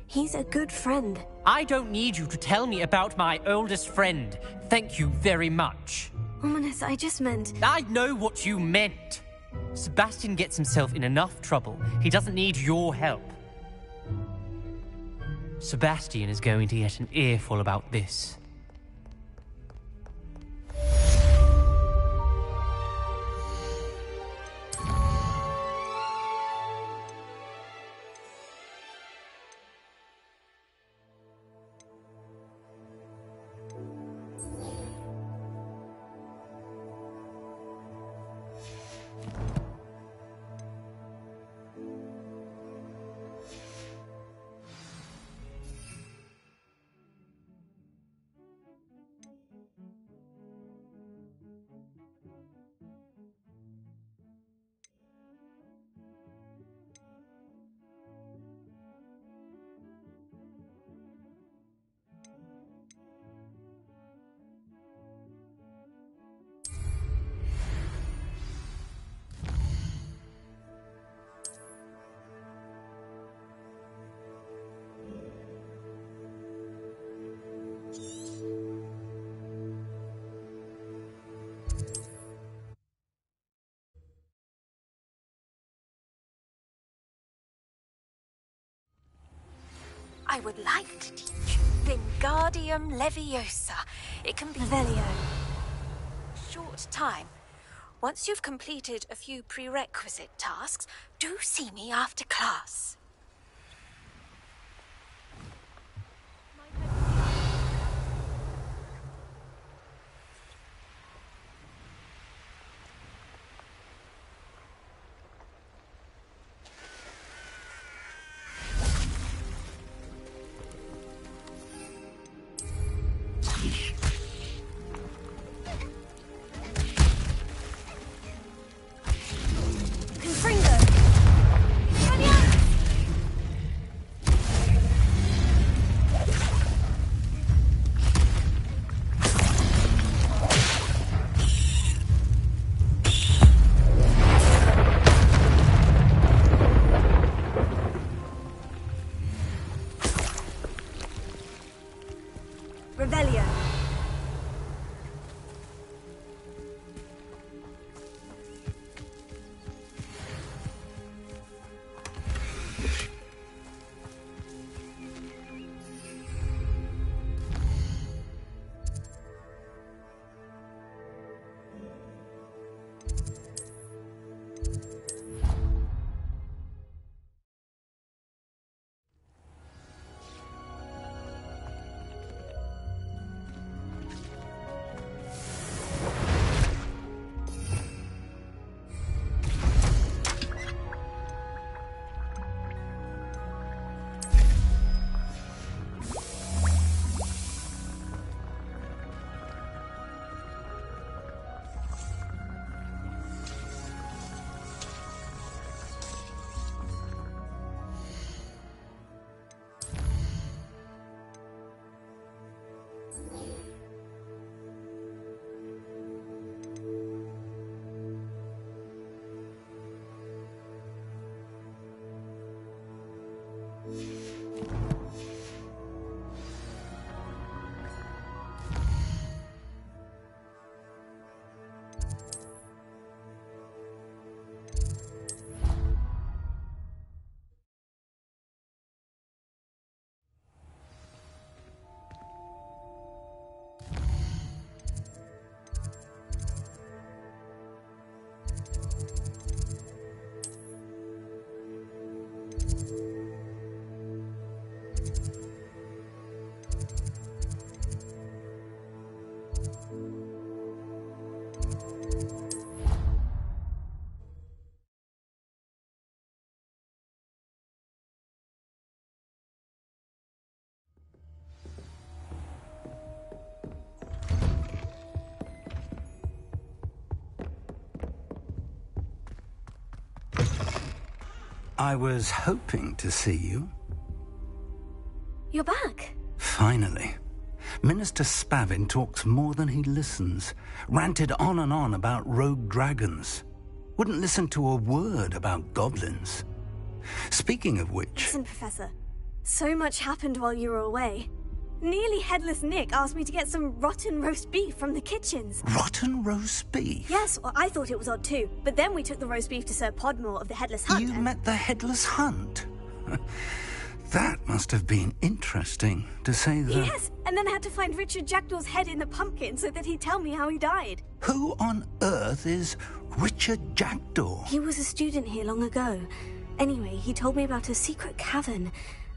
He's a good friend. I don't need you to tell me about my oldest friend. Thank you very much. Ominous, I just meant... I know what you meant. Sebastian gets himself in enough trouble. He doesn't need your help. Sebastian is going to get an earful about this. I would like to teach you Wingardium Leviosa. It can be Revelio. Short time. Once you've completed a few prerequisite tasks, do see me after class. I was hoping to see you. You're back. Finally. Minister Spavin talks more than he listens. Ranted on and on about rogue dragons. Wouldn't listen to a word about goblins. Speaking of which... Listen, Professor. So much happened while you were away. Nearly Headless Nick asked me to get some rotten roast beef from the kitchens. Rotten roast beef? Yes, well, I thought it was odd too. But then we took the roast beef to Sir Podmore of the Headless Hunt. You met the Headless Hunt? That must have been interesting, to say the... Yes, and then I had to find Richard Jackdaw's head in the pumpkin so that he'd tell me how he died. Who on earth is Richard Jackdaw? He was a student here long ago. Anyway, he told me about a secret cavern.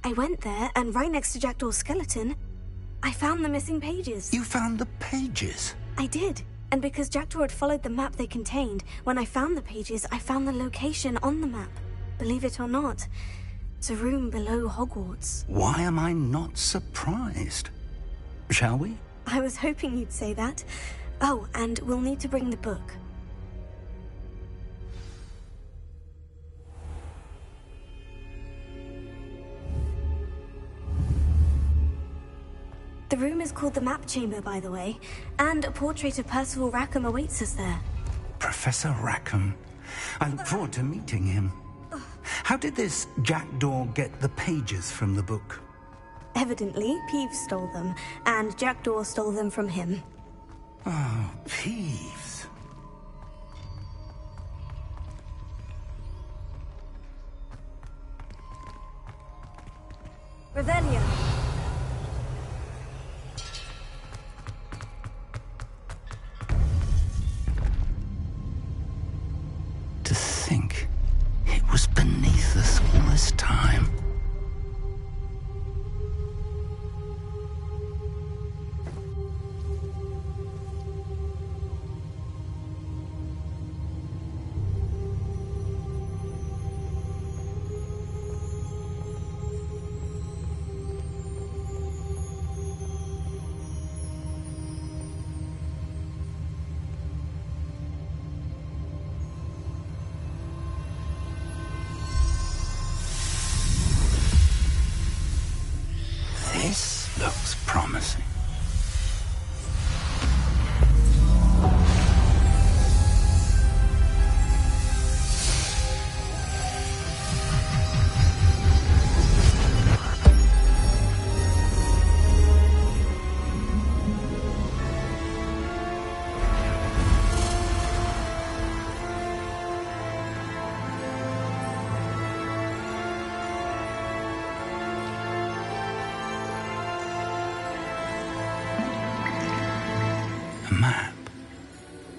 I went there, and right next to Jackdaw's skeleton, I found the missing pages. You found the pages? I did. And because Jackdaw had followed the map they contained, when I found the pages, I found the location on the map. Believe it or not, it's a room below Hogwarts. Why am I not surprised? Shall we? I was hoping you'd say that. Oh, and we'll need to bring the book. The room is called the Map Chamber, by the way, and a portrait of Percival Rackham awaits us there. Professor Rackham. I look forward to meeting him. How did this Jackdaw get the pages from the book? Evidently, Peeves stole them, and Jackdaw stole them from him. Oh, Peeves. Revelio. To think it was beneath us all this time. This looks promising. Map.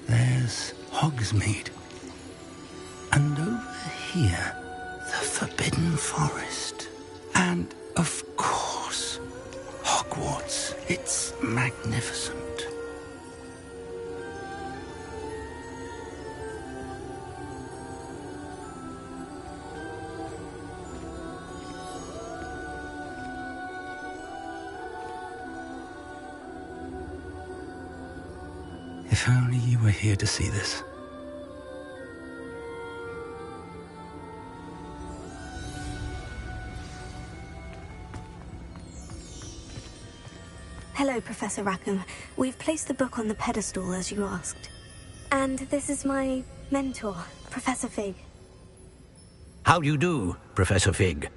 There's Hogsmeade. And over here, the Forbidden Forest. And, of course, Hogwarts. It's magnificent. If only you were here to see this. Hello, Professor Rackham. We've placed the book on the pedestal, as you asked. And this is my mentor, Professor Fig. How do you do, Professor Fig?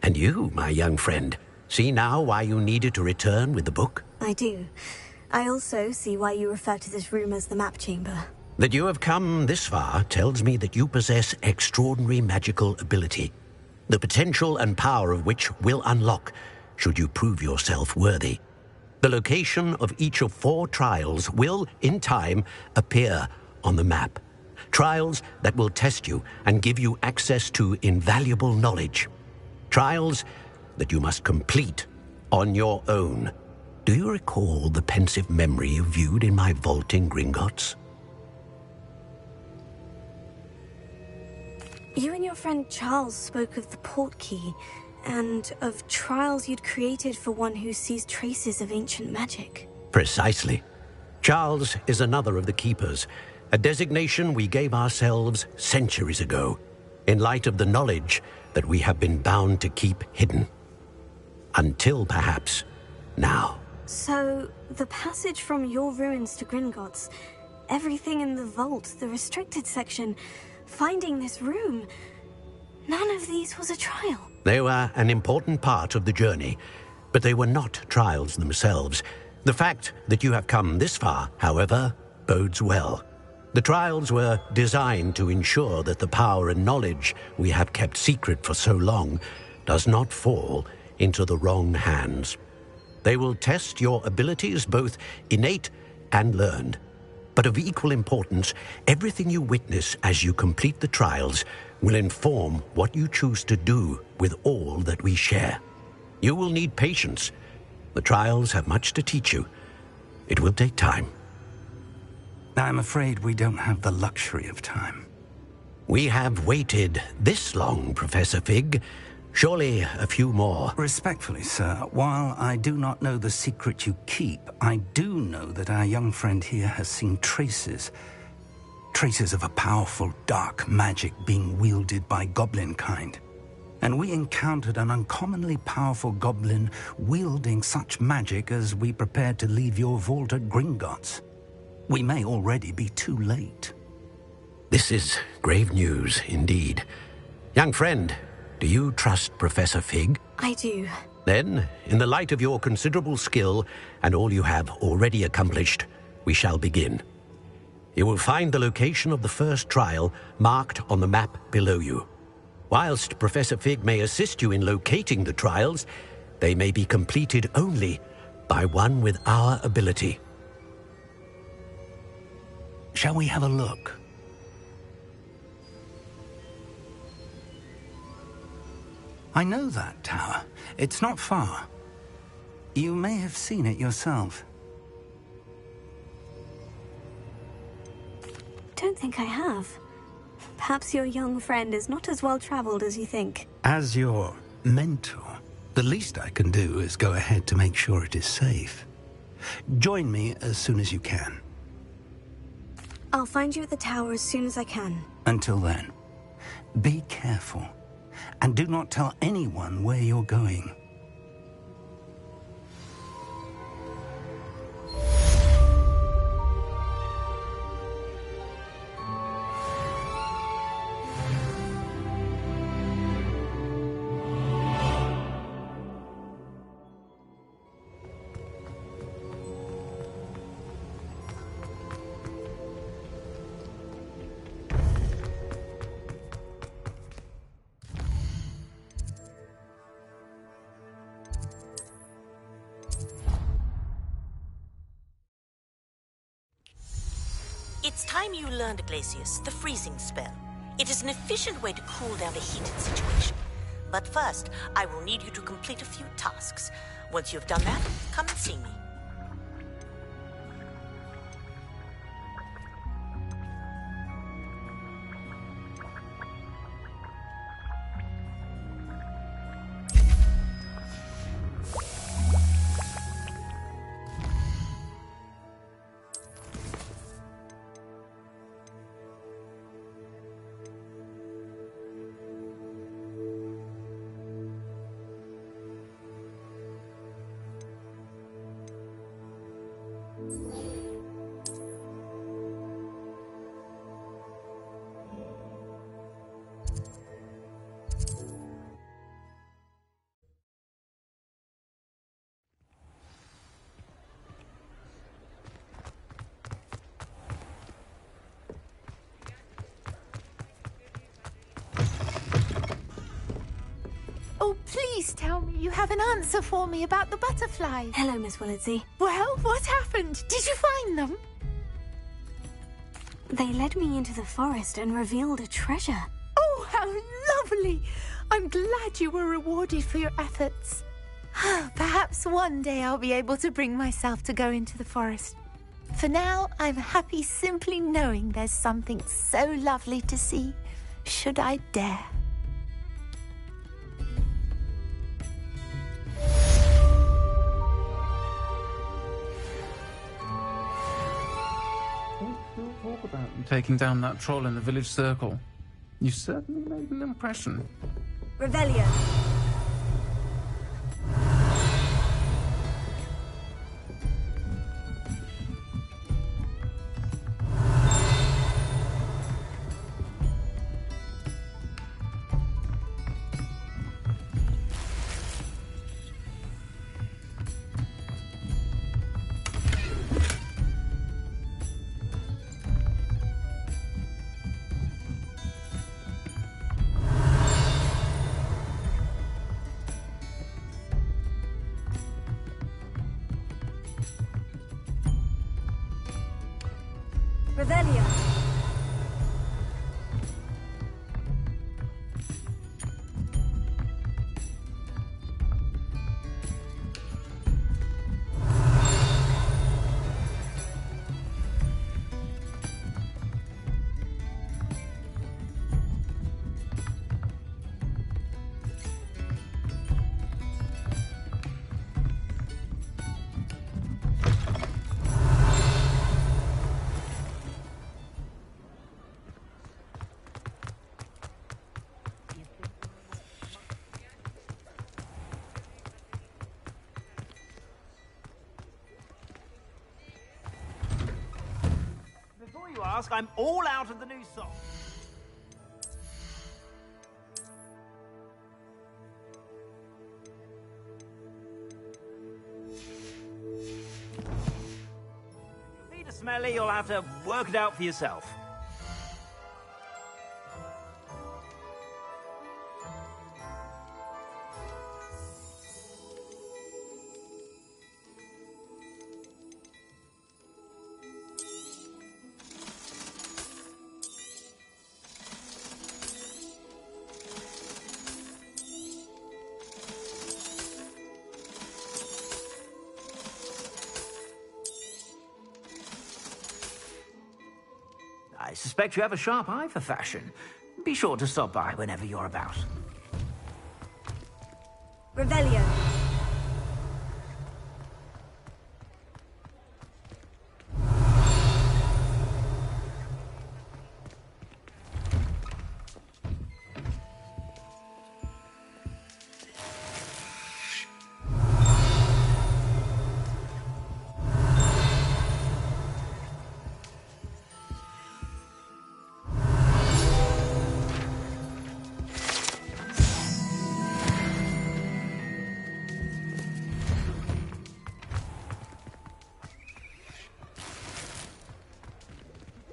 And you, my young friend, see now why you needed to return with the book? I do. I also see why you refer to this room as the Map Chamber. That you have come this far tells me that you possess extraordinary magical ability, the potential and power of which will unlock should you prove yourself worthy. The location of each of 4 trials will, in time, appear on the map. Trials that will test you and give you access to invaluable knowledge. Trials that you must complete on your own. Do you recall the pensive memory you viewed in my vault in Gringotts? You and your friend Charles spoke of the portkey, and of trials you'd created for one who sees traces of ancient magic. Precisely. Charles is another of the Keepers, a designation we gave ourselves centuries ago. in light of the knowledge that we have been bound to keep hidden. Until perhaps now. So, the passage from your ruins to Gringotts, everything in the vault, the restricted section, finding this room, none of these was a trial. They were an important part of the journey, but they were not trials themselves. The fact that you have come this far, however, bodes well. The trials were designed to ensure that the power and knowledge we have kept secret for so long does not fall into the wrong hands. They will test your abilities, both innate and learned. But of equal importance, everything you witness as you complete the trials will inform what you choose to do with all that we share. You will need patience. The trials have much to teach you. It will take time. I'm afraid we don't have the luxury of time. We have waited this long, Professor Fig. Surely a few more. Respectfully, sir, while I do not know the secret you keep, I do know that our young friend here has seen traces of a powerful dark magic being wielded by goblin kind. And we encountered an uncommonly powerful goblin wielding such magic as we prepared to leave your vault at Gringotts. We may already be too late. This is grave news indeed. Young friend, do you trust Professor Fig? I do. Then, in the light of your considerable skill and all you have already accomplished, we shall begin. You will find the location of the first trial marked on the map below you. Whilst Professor Fig may assist you in locating the trials, they may be completed only by one with our ability. Shall we have a look? I know that tower. It's not far. You may have seen it yourself. Don't think I have. Perhaps your young friend is not as well-traveled as you think. As your mentor, the least I can do is go ahead to make sure it is safe. Join me as soon as you can. I'll find you at the tower as soon as I can. Until then, be careful. And do not tell anyone where you're going. It's time you learned, Glacius, the freezing spell. It is an efficient way to cool down a heated situation. But first, I will need you to complete a few tasks. Once you've done that, come and see me. Oh, please tell me you have an answer for me about the butterflies. Hello, Miss Willitsey. Well, what happened? Did you find them? They led me into the forest and revealed a treasure. Oh, how lovely! I'm glad you were rewarded for your efforts. Perhaps one day I'll be able to bring myself to go into the forest. For now, I'm happy simply knowing there's something so lovely to see, should I dare. Talk about taking down that troll in the village circle. You certainly made an impression. Revelio. Revelio. Before you ask, I'm all out of the new song. Feet are smelly, you'll have to work it out for yourself. I suspect you have a sharp eye for fashion. Be sure to stop by whenever you're about. Revelio.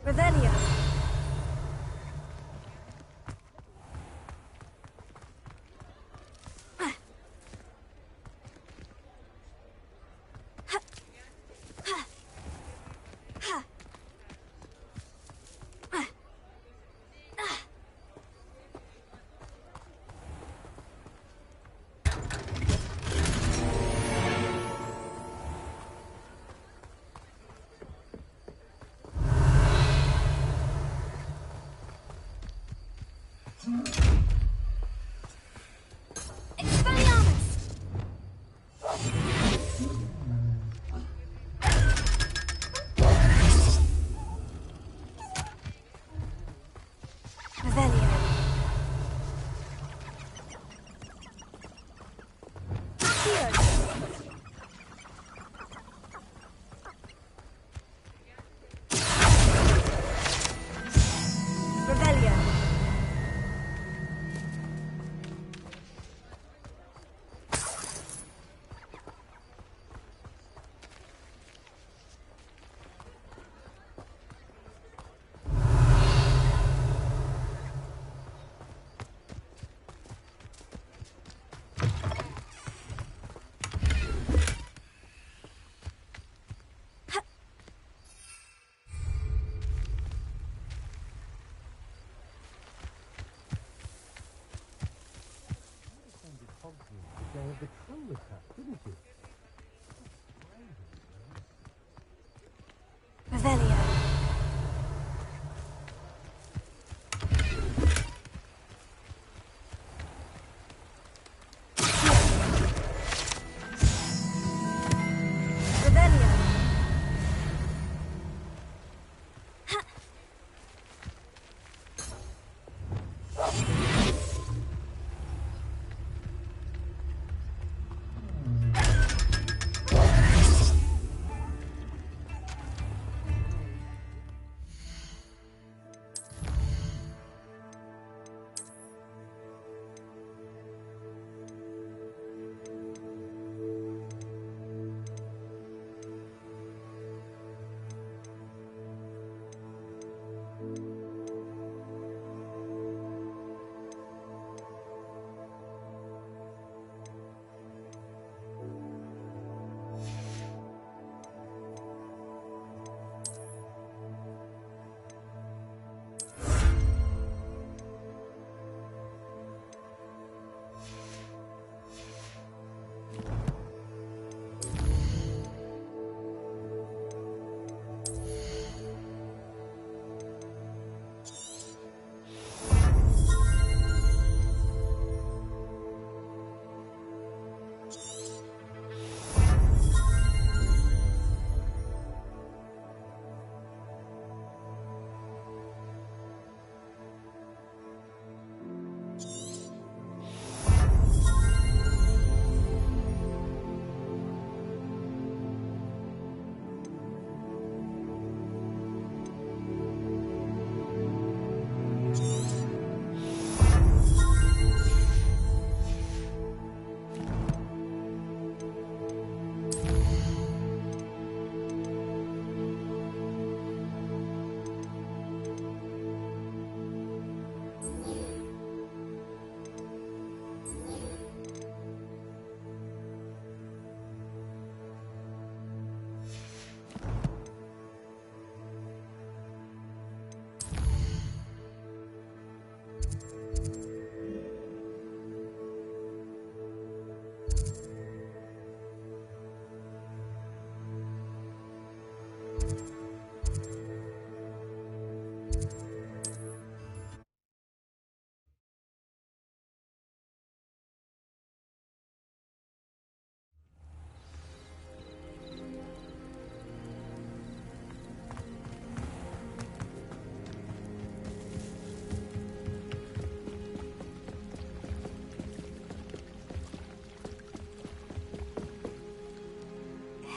Revelio. The crew was cut, didn't you? Revelio.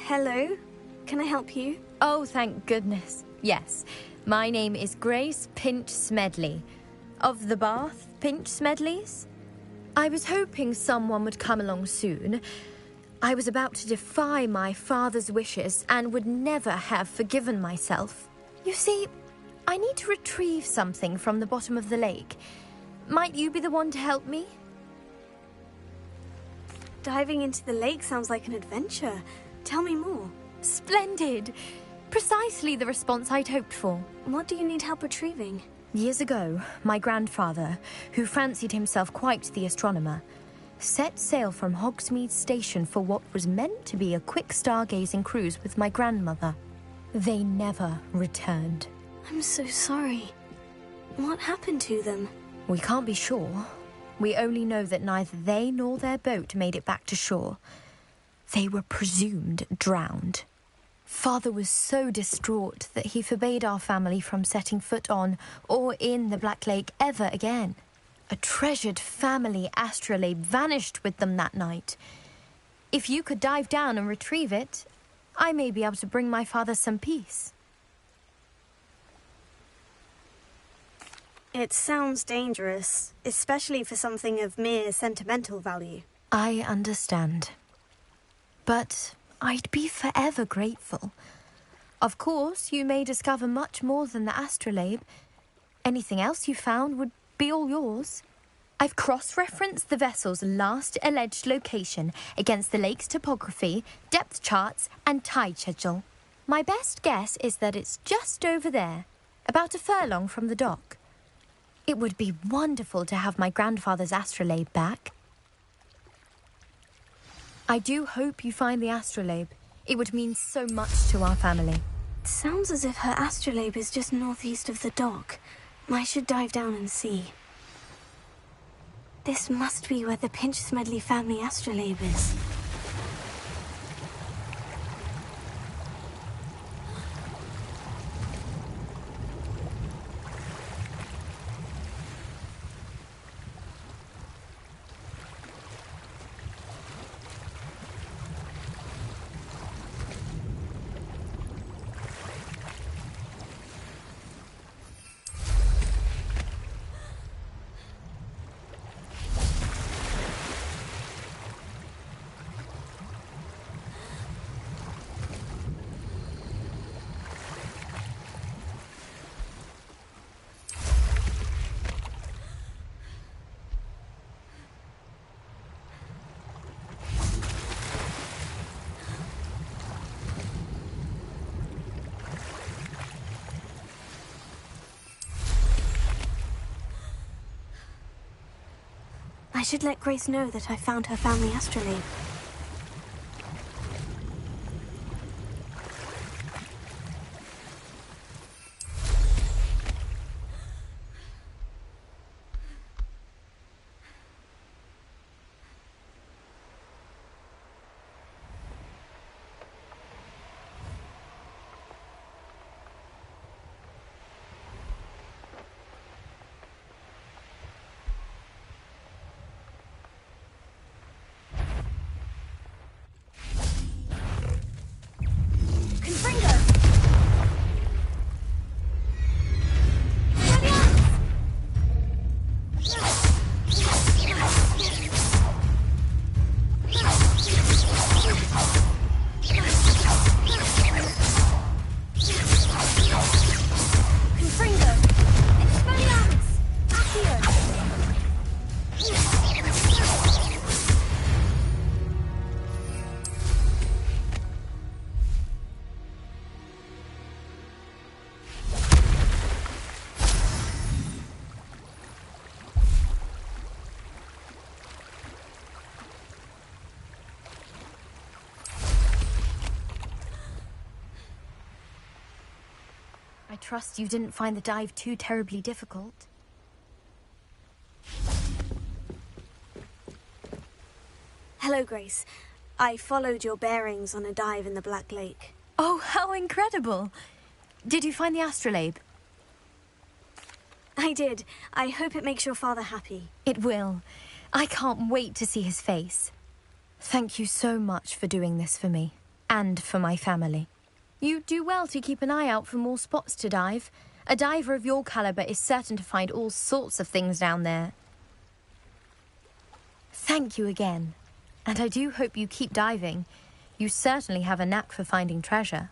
Hello? Can I help you? Oh, thank goodness. Yes. My name is Grace Pinch Smedley. Of the Bath Pinch Smedleys? I was hoping someone would come along soon. I was about to defy my father's wishes and would never have forgiven myself. You see, I need to retrieve something from the bottom of the lake. Might you be the one to help me? Diving into the lake sounds like an adventure. Tell me more. Splendid! Precisely the response I'd hoped for. What do you need help retrieving? Years ago, my grandfather, who fancied himself quite the astronomer, set sail from Hogsmeade Station for what was meant to be a quick stargazing cruise with my grandmother. They never returned. I'm so sorry. What happened to them? We can't be sure. We only know that neither they nor their boat made it back to shore. They were presumed drowned. Father was so distraught that he forbade our family from setting foot on or in the Black Lake ever again. A treasured family astrolabe vanished with them that night. If you could dive down and retrieve it, I may be able to bring my father some peace. It sounds dangerous, especially for something of mere sentimental value. I understand. But I'd be forever grateful. Of course, you may discover much more than the astrolabe. Anything else you found would be all yours. I've cross-referenced the vessel's last alleged location against the lake's topography, depth charts, and tide schedule. My best guess is that it's just over there, about a furlong from the dock. It would be wonderful to have my grandfather's astrolabe back. I do hope you find the astrolabe. It would mean so much to our family. It sounds as if her astrolabe is just northeast of the dock. I should dive down and see. This must be where the Pinch Smedley family astrolabe is. I should let Grace know that I found her family astrolabe. I trust you didn't find the dive too terribly difficult. Hello, Grace. I followed your bearings on a dive in the Black Lake. Oh, how incredible! Did you find the astrolabe? I did. I hope it makes your father happy. It will. I can't wait to see his face. Thank you so much for doing this for me. and for my family. You do well to keep an eye out for more spots to dive. A diver of your caliber is certain to find all sorts of things down there. Thank you again, and I do hope you keep diving. You certainly have a knack for finding treasure.